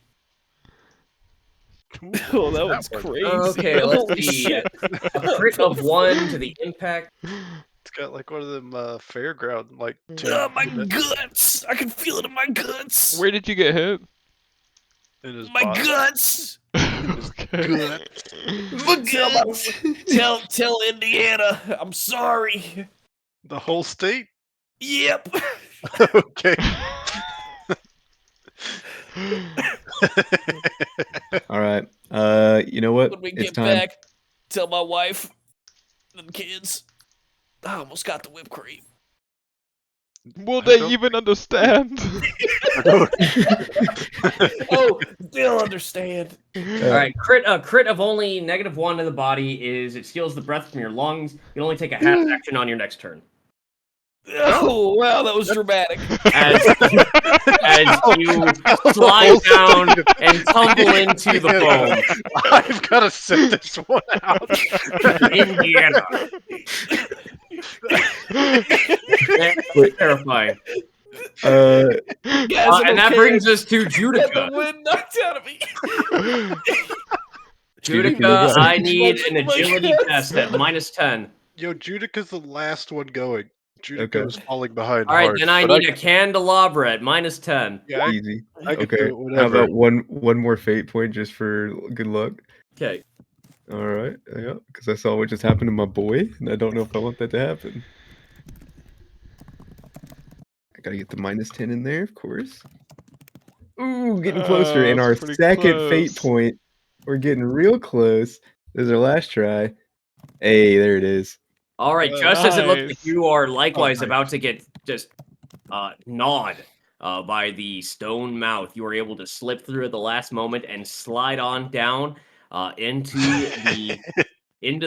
Oh, that one's crazy. Okay, Holy let's see. shit. A crit of 1 to the impact. It's got like one of them fairground like. Oh, my guts! I can feel it in my guts. Where did you get hit? In his My body. guts. Okay. My guts. Tell Indiana. I'm sorry. The whole state. Yep. Okay. All right. You know what? When we It's get time. back, tell my wife and kids. I almost got the whipped cream. Will I they don't even understand? Oh, they'll understand. All right, crit of only -1 to the body is it steals the breath from your lungs. You can only take a half action on your next turn. Oh, wow, that was dramatic. As you slide down and tumble into the foam. I've got to sit this one out. Indiana. That's terrifying. Guys, I'm And that okay. brings us to Got the Judica. wind knocked out of me. Judica, I need an My agility God. test at -10. Yo, Judica's the last one going. Judica Okay. is falling behind All right, hard. then I but need a candelabra at -10. Yeah, Easy. I can Okay. do it How whenever. about one more fate point just for good luck? Okay. All right. Yeah, because I saw what just happened to my boy, and I don't know if I want that to happen. I gotta get the -10 in there, of course. Ooh, getting closer. And That's our pretty second fate close. point. We're getting real close. This is our last try. Hey, there it is. All right, just as it looks like Nice. you are likewise nice. about to get just gnawed by the stone mouth, you are able to slip through at the last moment and slide on down into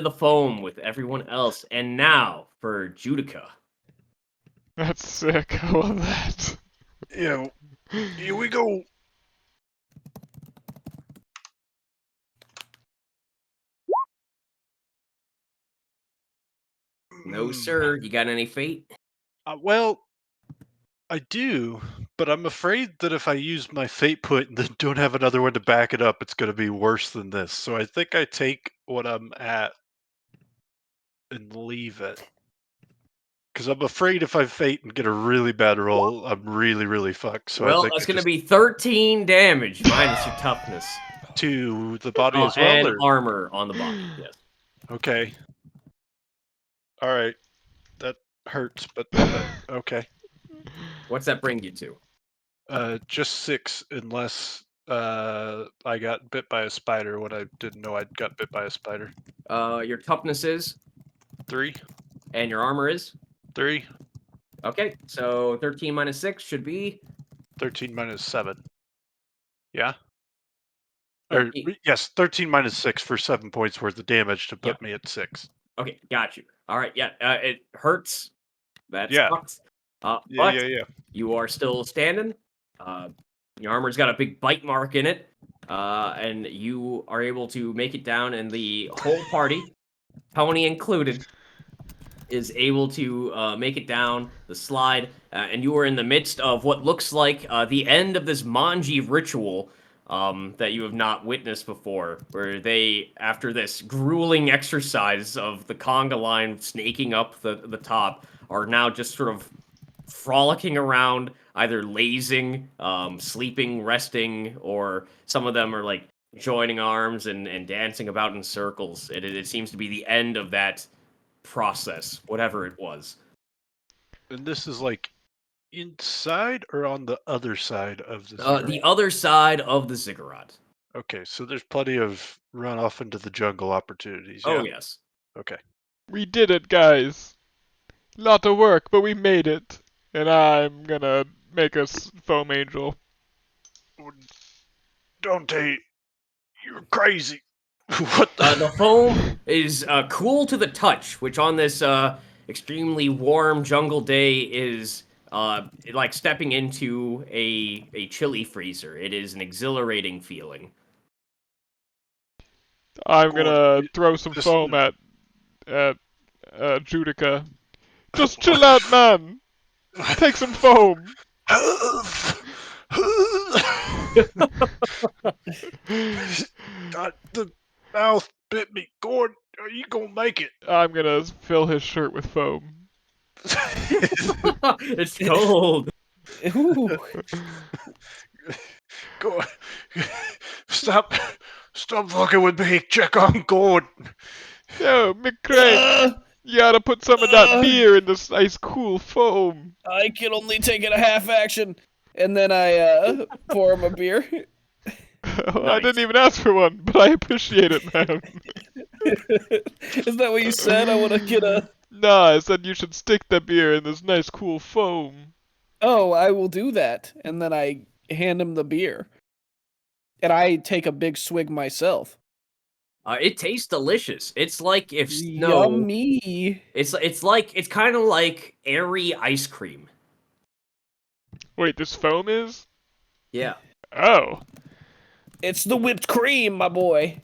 the foam with everyone else. And now for Judica. That's sick. I love that. Yeah, here we go. No, sir. You got any fate? Well, I do, but I'm afraid that if I use my fate point and then don't have another one to back it up, it's going to be worse than this. So I think I take what I'm at and leave it. Because I'm afraid if I fate and get a really bad roll, I'm really, really fucked. So I Well, think that's I going to just be 13 damage minus your toughness. to the body Oh, as well. and Or? armor on the body. Yes. Okay. All right. That hurts, but okay. What's that bring you to? Just 6, unless I got bit by a spider when I didn't know I'd got bit by a spider. Your toughness is, 3, and your armor is. 3, Okay, so 13 minus 6 should be 13 minus 7. Yeah. Or 13. yes, 13 minus 6 for 7 points worth of damage to put Yep. me at 6. Okay, got you. All right, yeah, it hurts. That Yeah. sucks. Yeah, But yeah. you are still standing. Your armor's got a big bite mark in it, and you are able to make it down, and the whole party, Tony included, is able to make it down the slide, and you are in the midst of what looks like the end of this manji ritual that you have not witnessed before, where they, after this grueling exercise of the conga line snaking up the top, are now just sort of frolicking around, either lazing, sleeping, resting, or some of them are like joining arms and dancing about in circles. It seems to be the end of that process, whatever it was. And this is like inside or on the other side of the The ziggurat? other side of the ziggurat. Okay, so there's plenty of run off into the jungle opportunities. Oh, Yeah. yes. Okay. We did it, guys. Lot of work, but we made it. And I'm gonna make us foam angel. Dante, you're crazy. What the? The foam is cool to the touch, which on this extremely warm jungle day is like stepping into a chili freezer. It is an exhilarating feeling. I'm Gordon, gonna throw some this- foam at Judica. Just chill out, man. Take some foam. God, the mouth bit me. Gordon, are you gonna make it? I'm gonna fill his shirt with foam. It's cold. Ooh. Go, stop fucking with me. Check on Gordon. Yo, McCrank, Uh, you gotta put some of that beer in this ice cool foam. I can only take it a half action. And then I pour him a beer. I didn't even ask for one, but I appreciate it, man. Is that what you said? I want to get a... Nah, I said you should stick the beer in this nice cool foam. Oh, I will do that. And then I hand him the beer. And I take a big swig myself. It tastes delicious. It's like if snow. Yummy. It's kind of like airy ice cream. Wait, this foam is? Yeah. Oh. It's the whipped cream, my boy.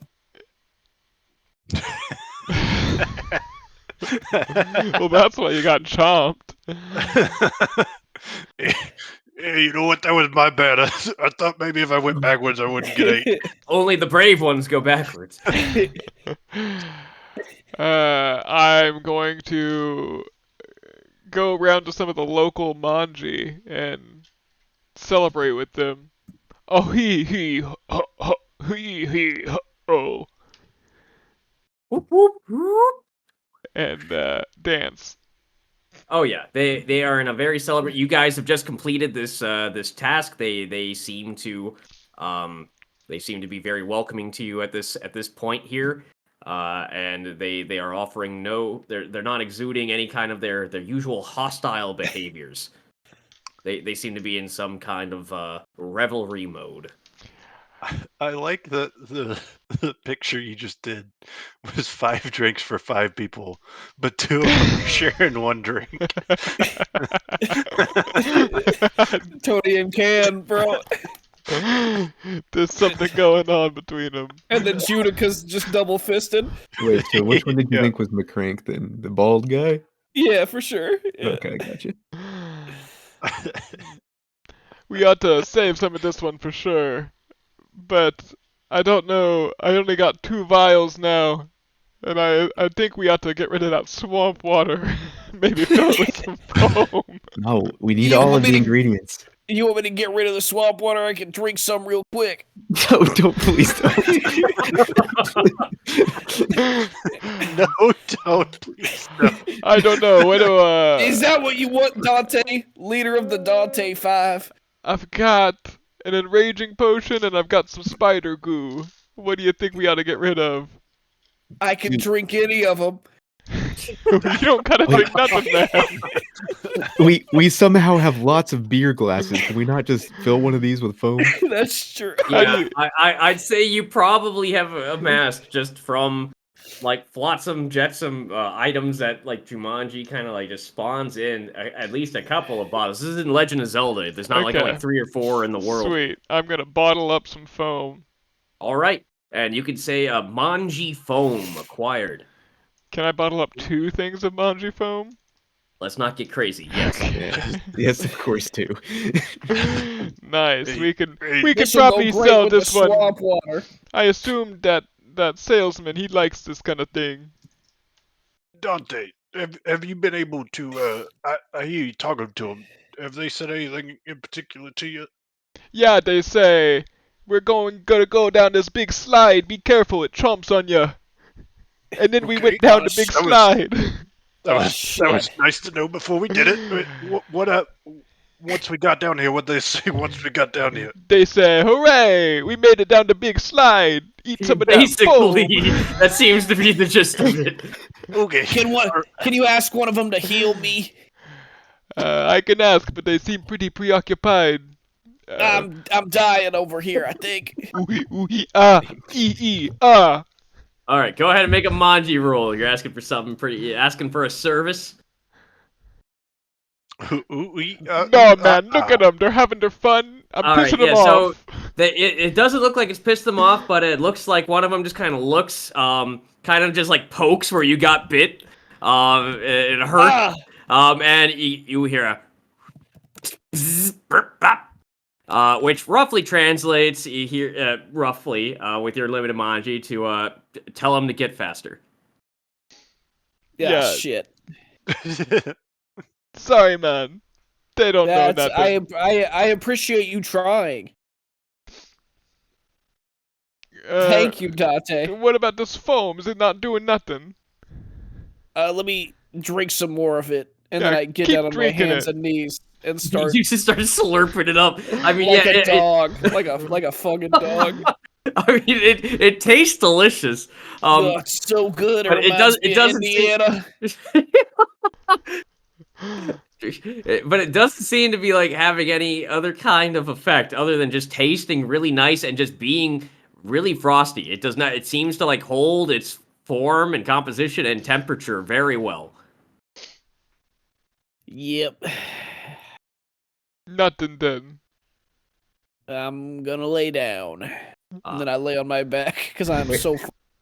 Well, that's why you got chomped. Yeah, you know what? That was my bad. I thought maybe if I went backwards, I wouldn't get ate. Only the brave ones go backwards. I'm going to go around to some of the local manji and celebrate with them. Oh, he, ho, ho, he, ho, oh, Whoop, whoop, whoop. and dance. Oh yeah, they are in a very celebrate. You guys have just completed this this task. They seem to be very welcoming to you at this point here, and they are offering no. They're not exuding any kind of their usual hostile behaviors. They seem to be in some kind of revelry mode. I like the picture you just did was 5 drinks for 5 people, but 2 of them are sharing 1 drink. Tony and Can, bro. There's something going on between them. And then Judica's just double fisted. Wait, so which one did you Yeah. think was McCrank then? The bald guy? Yeah, for sure. Yeah. Okay, gotcha. We ought to save some of this one for sure. But I don't know. I only got 2 vials now. And I think we ought to get rid of that swamp water. Maybe fill it with some foam. No, we need You all want of me the to- ingredients. You want me to get rid of the swamp water? I can drink some real quick. No, don't, please don't. No, don't, please, no. I don't know. What do Is that what you want, Dante? Leader of the Dante 5? I've got an enraging potion and I've got some spider goo. What do you think we ought to get rid of? I can drink any of them. You don't gotta drink nothing, man. We somehow have lots of beer glasses. Can we not just fill one of these with foam? That's true. Yeah, I'd say you probably have amassed just from like flotsam jetsam items that like Jumanji kind of like just spawns in at least a couple of bottles. This isn't Legend of Zelda. There's not Okay. like 3 or 4 in the world. Sweet. I'm gonna bottle up some foam. All right, and you could say Manji foam acquired. Can I bottle up 2 things of manji foam? Let's not get crazy. Yes. Yeah. Yes, of course, too. Nice. Hey, We can hey, This will probably go great sell with this the one. swamp water. I assume that salesman, he likes this kind of thing. Dante, have you been able to? I hear you talking to them. Have they said anything in particular to you? Yeah, they say we're gonna go down this big slide. Be careful, it chomps on you. And then we Okay. went down Oh, the big that was- slide. That Oh, was shit. nice to know before we did it. What once we got down here, what they say once we got down here? They say, "Hooray! We made it down the big slide. Eat some of that Basically, foam." that seems to be the gist of it. Okay. Can you ask one of them to heal me? I can ask, but they seem pretty preoccupied. I'm dying over here, I think. Ah. All right, go ahead and make a manji roll. You're asking for something pretty. You're asking for a service. No, man, look at them. They're having their fun. I'm All right, pissing them yeah. So off. it doesn't look like it's pissed them off, but it looks like one of them just kind of looks, kind of just like pokes where you got bit. It hurt. And you hear a bzz, burp, bop, which roughly translates you hear roughly with your limited manji to tell them to get faster. Yeah, Yeah. shit. Sorry, man. They don't know That's nothing. I appreciate you trying. Thank you, Dante. What about this foam? Is it not doing nothing? Let me drink some more of it, and then Yeah, I get keep down on my drinking hands it. and knees and start You just start slurping it up. I mean, like yeah, a dog, like a fucking dog. I mean, it tastes delicious. Ugh, it's so good. but it doesn't seem- Indiana. But it doesn't seem to be like having any other kind of effect other than just tasting really nice and just being really frosty. It does not. It seems to like hold its form and composition and temperature very well. Yep. Nothing then. I'm gonna lay down, Uh, and then I lay on my back because I'm Wait. so.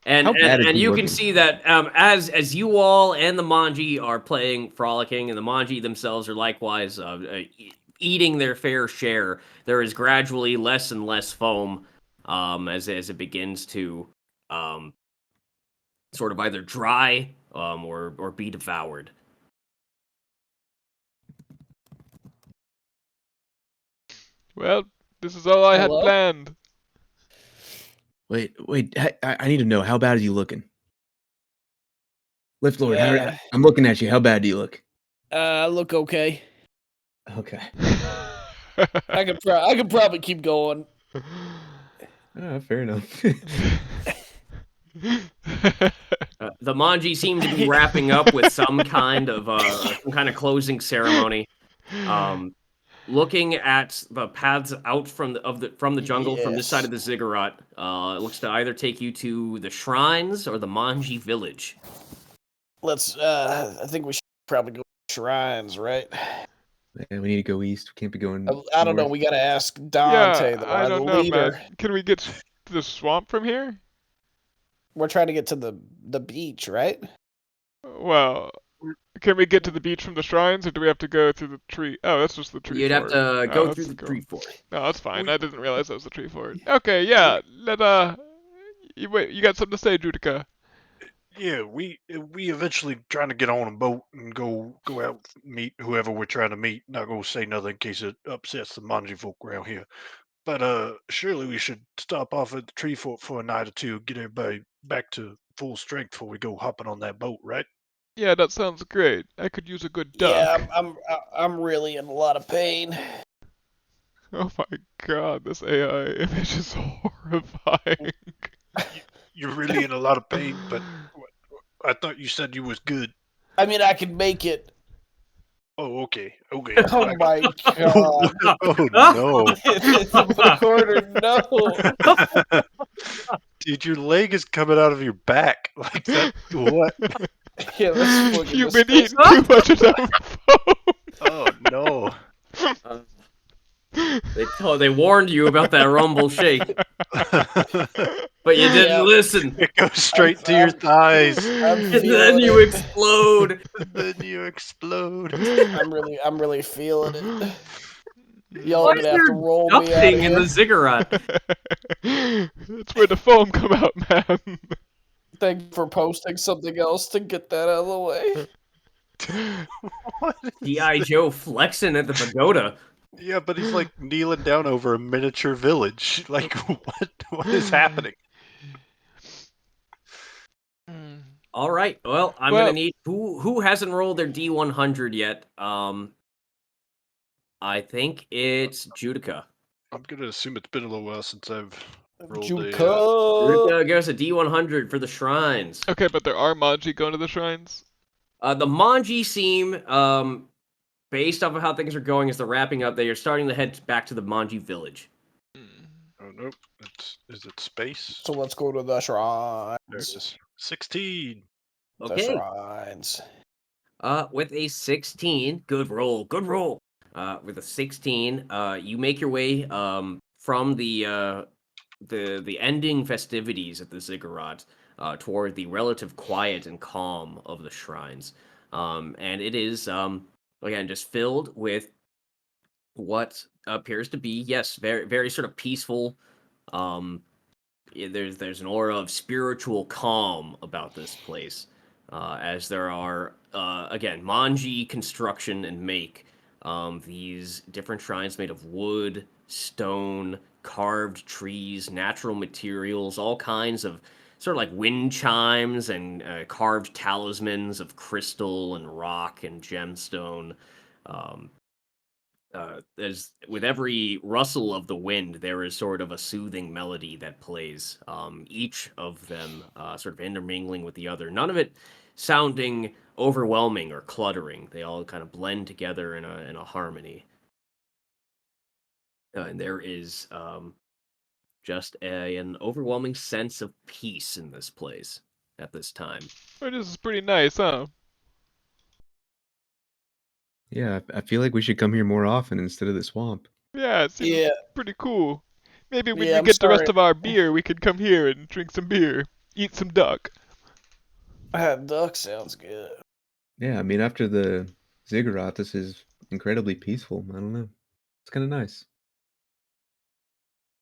And How bad is and he you can looking? see that as you all and the manji are playing, frolicking, and the manji themselves are likewise eating their fair share. There is gradually less and less foam as it begins to sort of either dry or be devoured. Well, this is all I had Hello? planned. Wait. I need to know, how bad are you looking? Lift Lord, I'm looking at you. How bad do you look? I look okay. Okay. I could probably keep going. Fair enough. The manji seem to be wrapping up with some kind of closing ceremony. Looking at the paths out from the jungle from this side of the Ziggurat, it looks to either take you to the shrines or the manji village. Let's. I think we should probably go to shrines, right? Yeah, we need to go east. We can't be going. I don't know. north. We gotta ask Dante, though, I our don't know, leader. man. Can we get to the swamp from here? We're trying to get to the beach, right? Well, can we get to the beach from the shrines, or do we have to go through the tree? Oh, that's just the tree You'd have fort. to Oh, go that's through the cool. tree fort. No, that's fine. I didn't realize that was the tree fort. Okay, yeah. Wait, you got something to say, Judica? Yeah, we eventually trying to get on a boat and go out meet whoever we're trying to meet. Not gonna say nothing in case it upsets the manji folk around here. But surely we should stop off at the tree fort for a night or two, get everybody back to full strength before we go hopping on that boat, right? Yeah, that sounds great. I could use a good duck. Yeah, I'm really in a lot of pain. Oh my god, this AI image is horrifying. You're really in a lot of pain, but I thought you said you was good. I mean, I can make it. Oh, okay. Oh my god. Oh no. The recorder, no. Dude, your leg is coming out of your back. Like that. What? Yeah, that's fucking You've been disgusting. eating too much of that phone. Oh no. They warned you about that rumble shake. but you didn't Yeah. listen. It goes straight to your thighs. I'm And then feeling you it. explode. And then you explode. I'm really feeling it. Y'all Why are is gonna have to there roll me out of ducting in the here. ziggurat? That's where the foam come out, man. Thank you for posting something else to get that out of the way. What is G.I. Joe flexing at the pagoda. Yeah, but he's like kneeling down over a miniature village. Like, what is happening? All right. Well, I'm Well- gonna need who hasn't rolled their D100 yet. I think it's Judica. I'm gonna assume it's been a little while since I've rolled a. Judica. Judica, give us a D100 for the shrines. Okay, but there are Manji going to the shrines? The Manji seem, based off of how things are going as they're wrapping up, they are starting to head back to the Manji village. Oh nope, is it space? So let's go to the shrines. There it is. 16. The Okay. shrines. With a 16, good roll, good roll. With a 16, you make your way from the ending festivities at the Ziggurat toward the relative quiet and calm of the shrines, and it is again just filled with what appears to be, yes, very very sort of peaceful. There's an aura of spiritual calm about this place, as there are again Manji construction and make these different shrines made of wood, stone, carved trees, natural materials, all kinds of sort of like wind chimes and carved talismans of crystal and rock and gemstone. Um, as with every rustle of the wind, there is sort of a soothing melody that plays. Each of them sort of intermingling with the other. None of it sounding overwhelming or cluttering. They all kind of blend together in a harmony. And there is just an overwhelming sense of peace in this place at this time. Well, this is pretty nice, huh? Yeah, I feel like we should come here more often instead of the swamp. Yeah, it seems Yeah. pretty cool. Maybe when Yeah, we I'm get the rest sorry. of our beer, we could come here and drink some beer, eat some duck. Duck sounds good. Yeah, I mean, after the Ziggurat, this is incredibly peaceful. I don't know. It's kind of nice.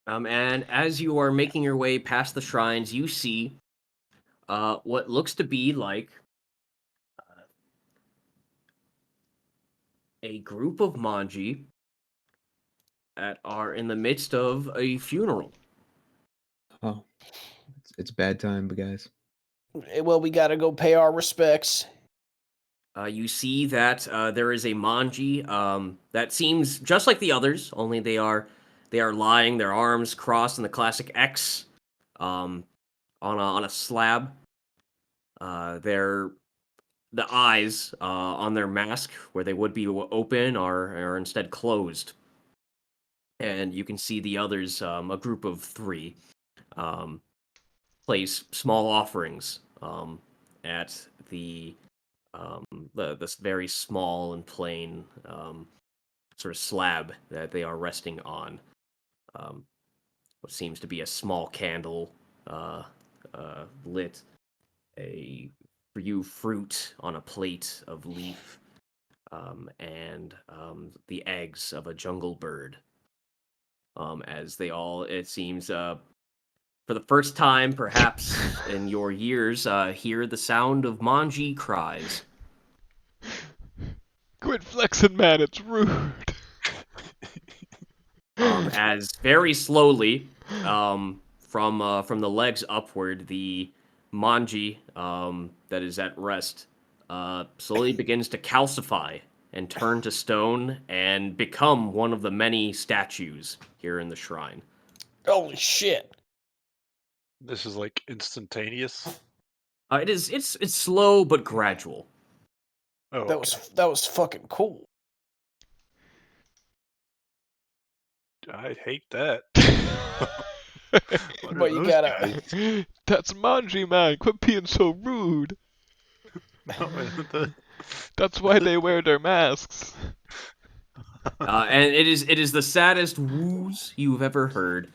And as you are making your way past the shrines, you see what looks to be like a group of Manji that are in the midst of a funeral. Oh, it's bad time, guys. Well, we gotta go pay our respects. You see that there is a Manji that seems just like the others, only they are lying, their arms crossed in the classic X, on a slab. The eyes on their mask, where they would be open, are instead closed. And you can see the others, a group of 3, place small offerings at this very small and plain sort of slab that they are resting on. What seems to be a small candle lit, a few fruit on a plate of leaf, and the eggs of a jungle bird. As they all, it seems, for the first time, perhaps in your years, hear the sound of Manji cries. Quit flexing, man, it's rude. As very slowly, from the legs upward, the Manji that is at rest slowly begins to calcify and turn to stone and become one of the many statues here in the shrine. Holy shit! This is like instantaneous. It's slow but gradual. Oh, That okay. was fucking cool. I hate that. What are But you those gotta. guys? That's Manji, man. Quit being so rude. No, That's why they wear their masks. And it is the saddest woos you've ever heard.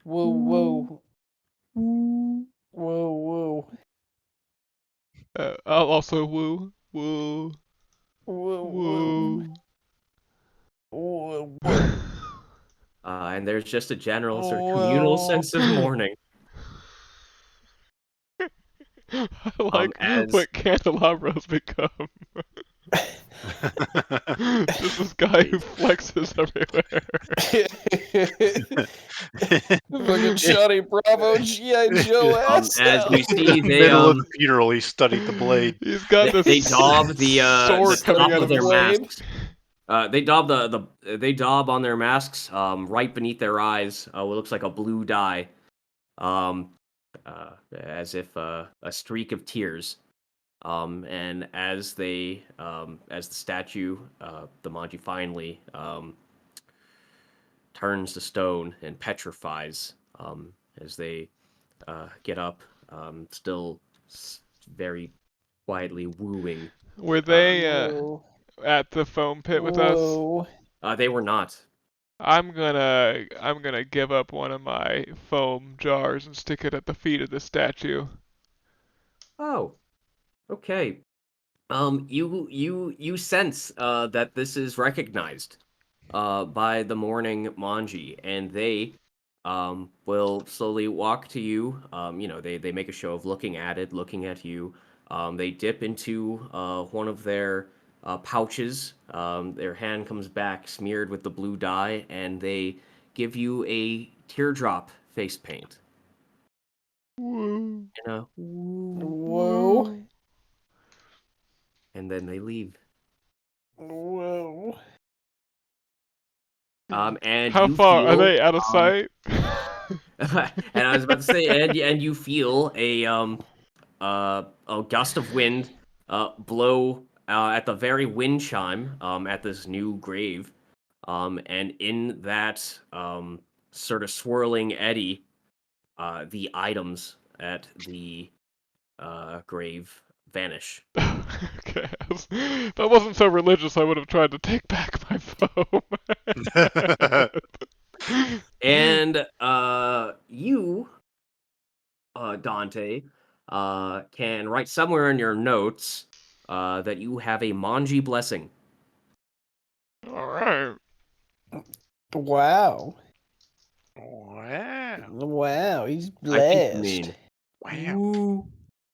Whoa, whoa. I'll also woo. Woo. Whoa, Woo. whoa, whoa, And there's just a general sort of communal whoa. sense of mourning. I like As what candelabras become. Just this guy who flexes everywhere. Fucking Johnny Bravo, G.I. Joe ass. as you see, In the they middle of the funeral, he studied the blade. He's got this they daub the sword coming top out of of their his blade. masks. They daub they daub on their masks right beneath their eyes. What looks like a blue dye, as if a streak of tears. And as they as the statue, the Manji finally turns to stone and petrifies as they get up, still very quietly wooing. Were they Whoa, at the foam pit with us? whoa. They were not. I'm gonna give up one of my foam jars and stick it at the feet of the statue. Oh, okay. You sense that this is recognized by the mourning Manji, and they will slowly walk to you. They make a show of looking at it, looking at you. They dip into one of their pouches. Their hand comes back smeared with the blue dye, and they give you a teardrop face paint. Woo. Whoa, And then they leave. whoa. And How you far are feel, they out of sight? and I was about to say, and you feel a gust of wind blow at the very wind chime at this new grave, and in that sort of swirling eddy, the items at the grave vanish. Okay. If I wasn't so religious, I would have tried to take back my foam. And you, Dante, can write somewhere in your notes that you have a Manji blessing. Alright. Wow. Wow. Wow, he's I think you blessed. mean. Wow.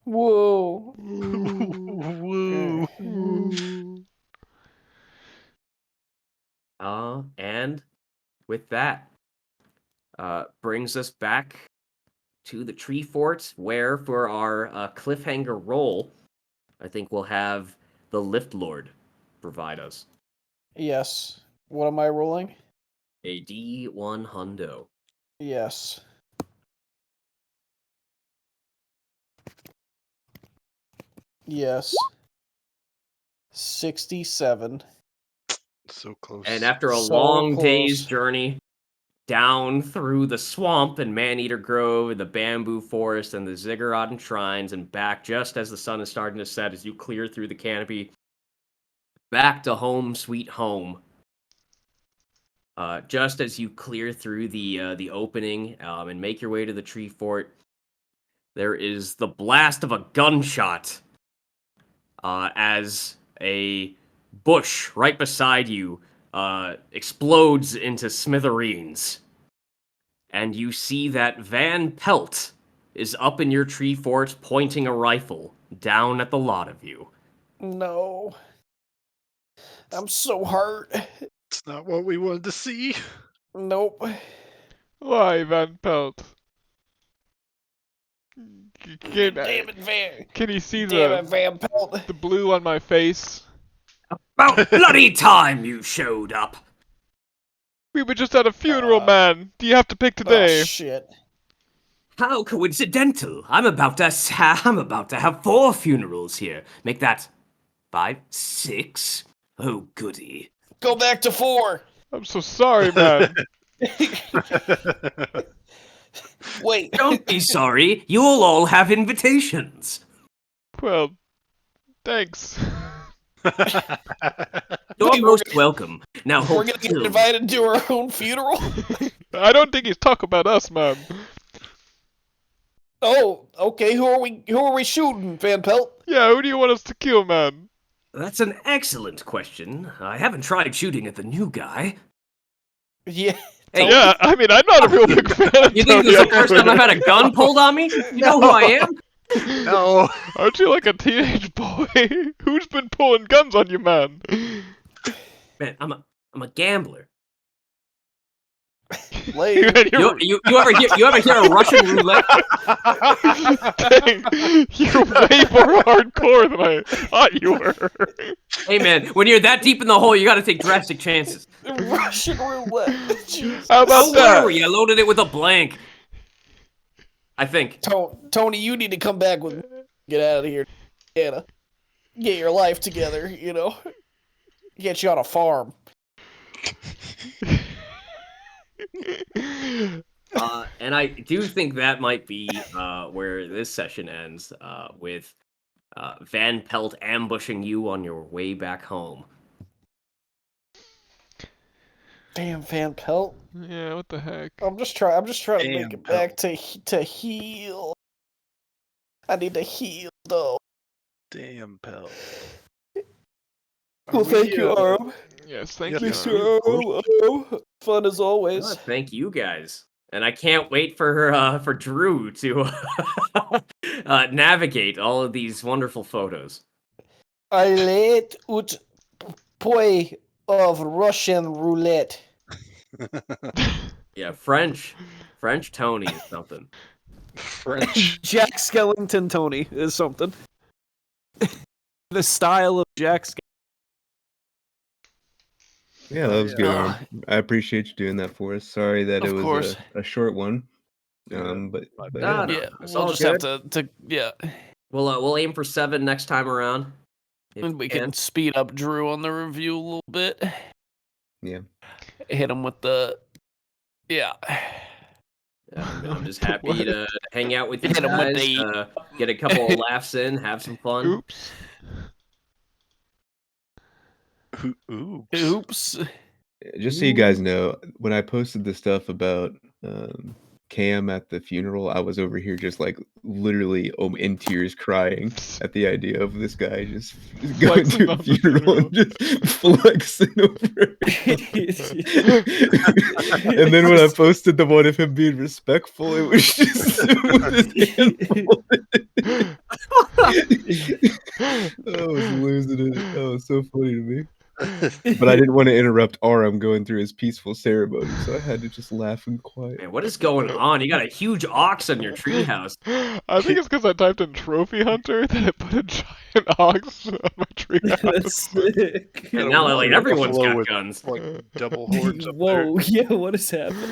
Whoa. Woo. Woo. And with that, brings us back to the tree fort, where for our cliffhanger roll, I think we'll have the Lift Lord provide us Yes. What am I rolling? a D1 hundo. Yes. Yes. 67. So close. And after a So long day's close. journey down through the swamp and Man-Eater Grove and the bamboo forest and the Ziggurat and shrines and back just as the sun is starting to set as you clear through the canopy, back to home sweet home. Just as you clear through the opening and make your way to the tree fort, there is the blast of a gunshot as a bush right beside you explodes into smithereens. And you see that Van Pelt is up in your tree fort pointing a rifle down at the lot of you. No. I'm so hurt. It's not what we wanted to see. Nope. Why, Van Pelt? Can, Damn it, Van. can you see Damn it, the Van Pelt. blue on my face? About bloody time you showed up. We were just at a funeral, man. Do you have to pick today? Oh, shit. How coincidental! I'm about to have 4 funerals here. Make that 5, 6. Oh goody! Go back to 4. I'm so sorry, man. Wait. Don't be sorry. You'll all have invitations. Well, thanks. You're Wait, most welcome. Now We're hold gonna get still. invited to our own funeral? I don't think he's talking about us, man. Oh, okay. Who are we shooting, Van Pelt? Yeah, who do you want us to kill, man? That's an excellent question. I haven't tried shooting at the new guy. Yeah. Hey, Yeah, I mean, I'm not a real big fan of you think this is Tony, the first time I've had a gun pulled on me? You know who I am? No. Aren't you like a teenage boy? Who's been pulling guns on you, man? Man, I'm a gambler. Lame. Man, You ever hear of Russian roulette? Dang, you're way more hardcore than I thought you were. Hey man, when you're that deep in the hole, you gotta take drastic chances. Russian roulette. Jesus. How about Don't that? worry, I loaded it with a blank. I think. Tony, you need to come back with me. Get out of here, Anna. Get your life together, you know. Get you on a farm. And I do think that might be where this session ends, with Van Pelt ambushing you on your way back home. Damn, Van Pelt. Yeah, what the heck? I'm just trying to make Damn, it back to heal. I need to heal though. Damn, pal. Well, thank you, Aram. Yes, thank Yep. you. Thanks, Aram. Aram. Fun as always. Thank you guys, and I can't wait for Drew to navigate all of these wonderful photos. I let ut play of Russian roulette. Yeah, French Tony is something. French. Jack Skellington Tony is something. The style of Jack Skellington. Yeah, that was good. Arm. I appreciate you doing that for us. Sorry that Of it was course. a short one. Yeah, But No, no, Yeah, it's we'll all just good. have to yeah. We'll aim for 7 next time around. if And we we can speed up Drew on the review a little bit. yeah. Hit him with the yeah. I'm just happy to hang out with you Hit 'em with guys, the- get a couple of laughs in, have some fun. Oops. Oops. Oops. Just so you guys know, when I posted the stuff about Cam at the funeral, I was over here just like literally in tears crying at the idea of this guy just going Flexing to a on the funeral and just flexing over it. And then when I posted the one of him being respectful, it was just with his hand folded. I was losing it. That was so funny to me. But I didn't want to interrupt Aram going through his peaceful ceremony, so I had to just laugh and quiet. Man, what is going on? You got a huge ox on your treehouse. I think it's because I typed in trophy hunter that it put a giant ox on my tree That's house. sick. And now like everyone's Buffalo got with, guns. like double horns up there. Whoa, yeah, what is happening?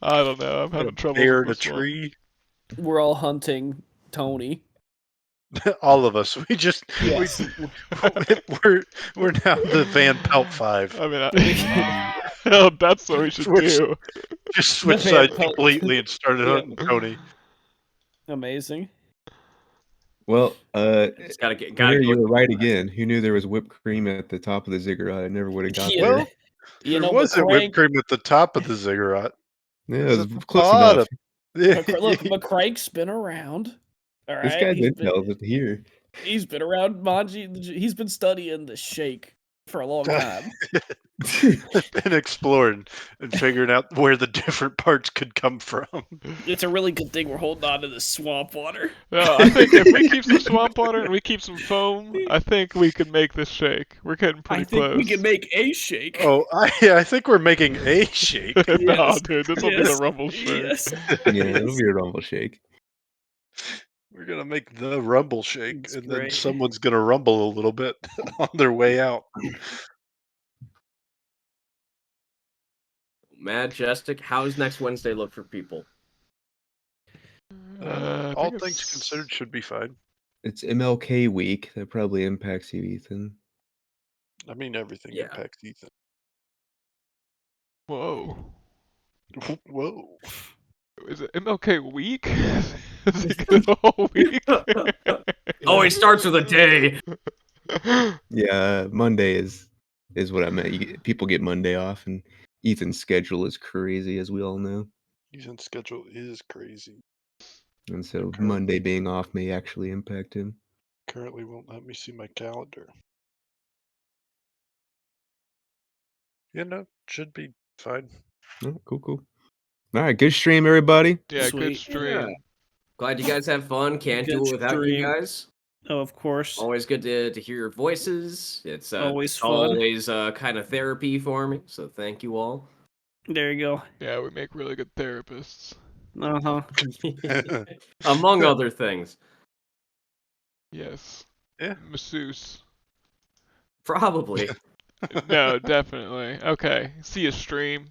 I don't know. I'm having trouble Bear with in a this one. tree. We're all hunting Tony. All of us. We just Yes. we're now the Van Pelt 5. I mean, oh, that's what we should do. Just switch Van sides Pelt. completely and started Yeah. hunting Tony. Amazing. Well, Just gotta Henry, you go. were right again. Who knew there was whipped cream at the top of the Ziggurat? I never would have got Yeah. there. Well, You there know, wasn't whipped McCrank, cream at the top of the Ziggurat. Yeah, It it was was at the close bottom. enough. Yeah, look, McCrank's been around. All right, This guy's intel is here. he's been around Manji. He's been studying the shake for a long time. been exploring and figuring out where the different parts could come from. It's a really good thing we're holding on to the swamp water. No, I think if we keep some swamp water and we keep some foam, I think we can make this shake. We're getting pretty I think close. we can make a shake. Oh, I think we're making a shake. No, Yes. dude, this will be the rumble shake. Yes. Yeah, it'll be a rumble shake. We're gonna make the rumble shake, It's and great. then someone's gonna rumble a little bit on their way out. Majestic, how's next Wednesday look for people? I All think things it's- considered, should be fine. It's MLK week. That probably impacts you, Ethan. I mean, everything Yeah. impacts Ethan. Whoa. Whoa. Is it MLK week? Is he get a whole week? Oh, it starts with a day. Yeah, Monday is what I meant. People get Monday off, and Ethan's schedule is crazy, as we all know. Ethan's schedule is crazy. And so Okay. Monday being off may actually impact him. Currently won't let me see my calendar. You know, should be fine. Oh, cool. All right, good stream, everybody. Yeah, good Sweet. stream. Glad you guys have fun. Can't Good do it without you stream. guys. Oh, of course. Always good to hear your voices. It's Always fun. always kind of therapy for me. So thank you all. There you go. Yeah, we make really good therapists. Uh-huh. Among other things. Yes. Yeah. Masseuse. Probably. No, definitely. Okay. See you stream.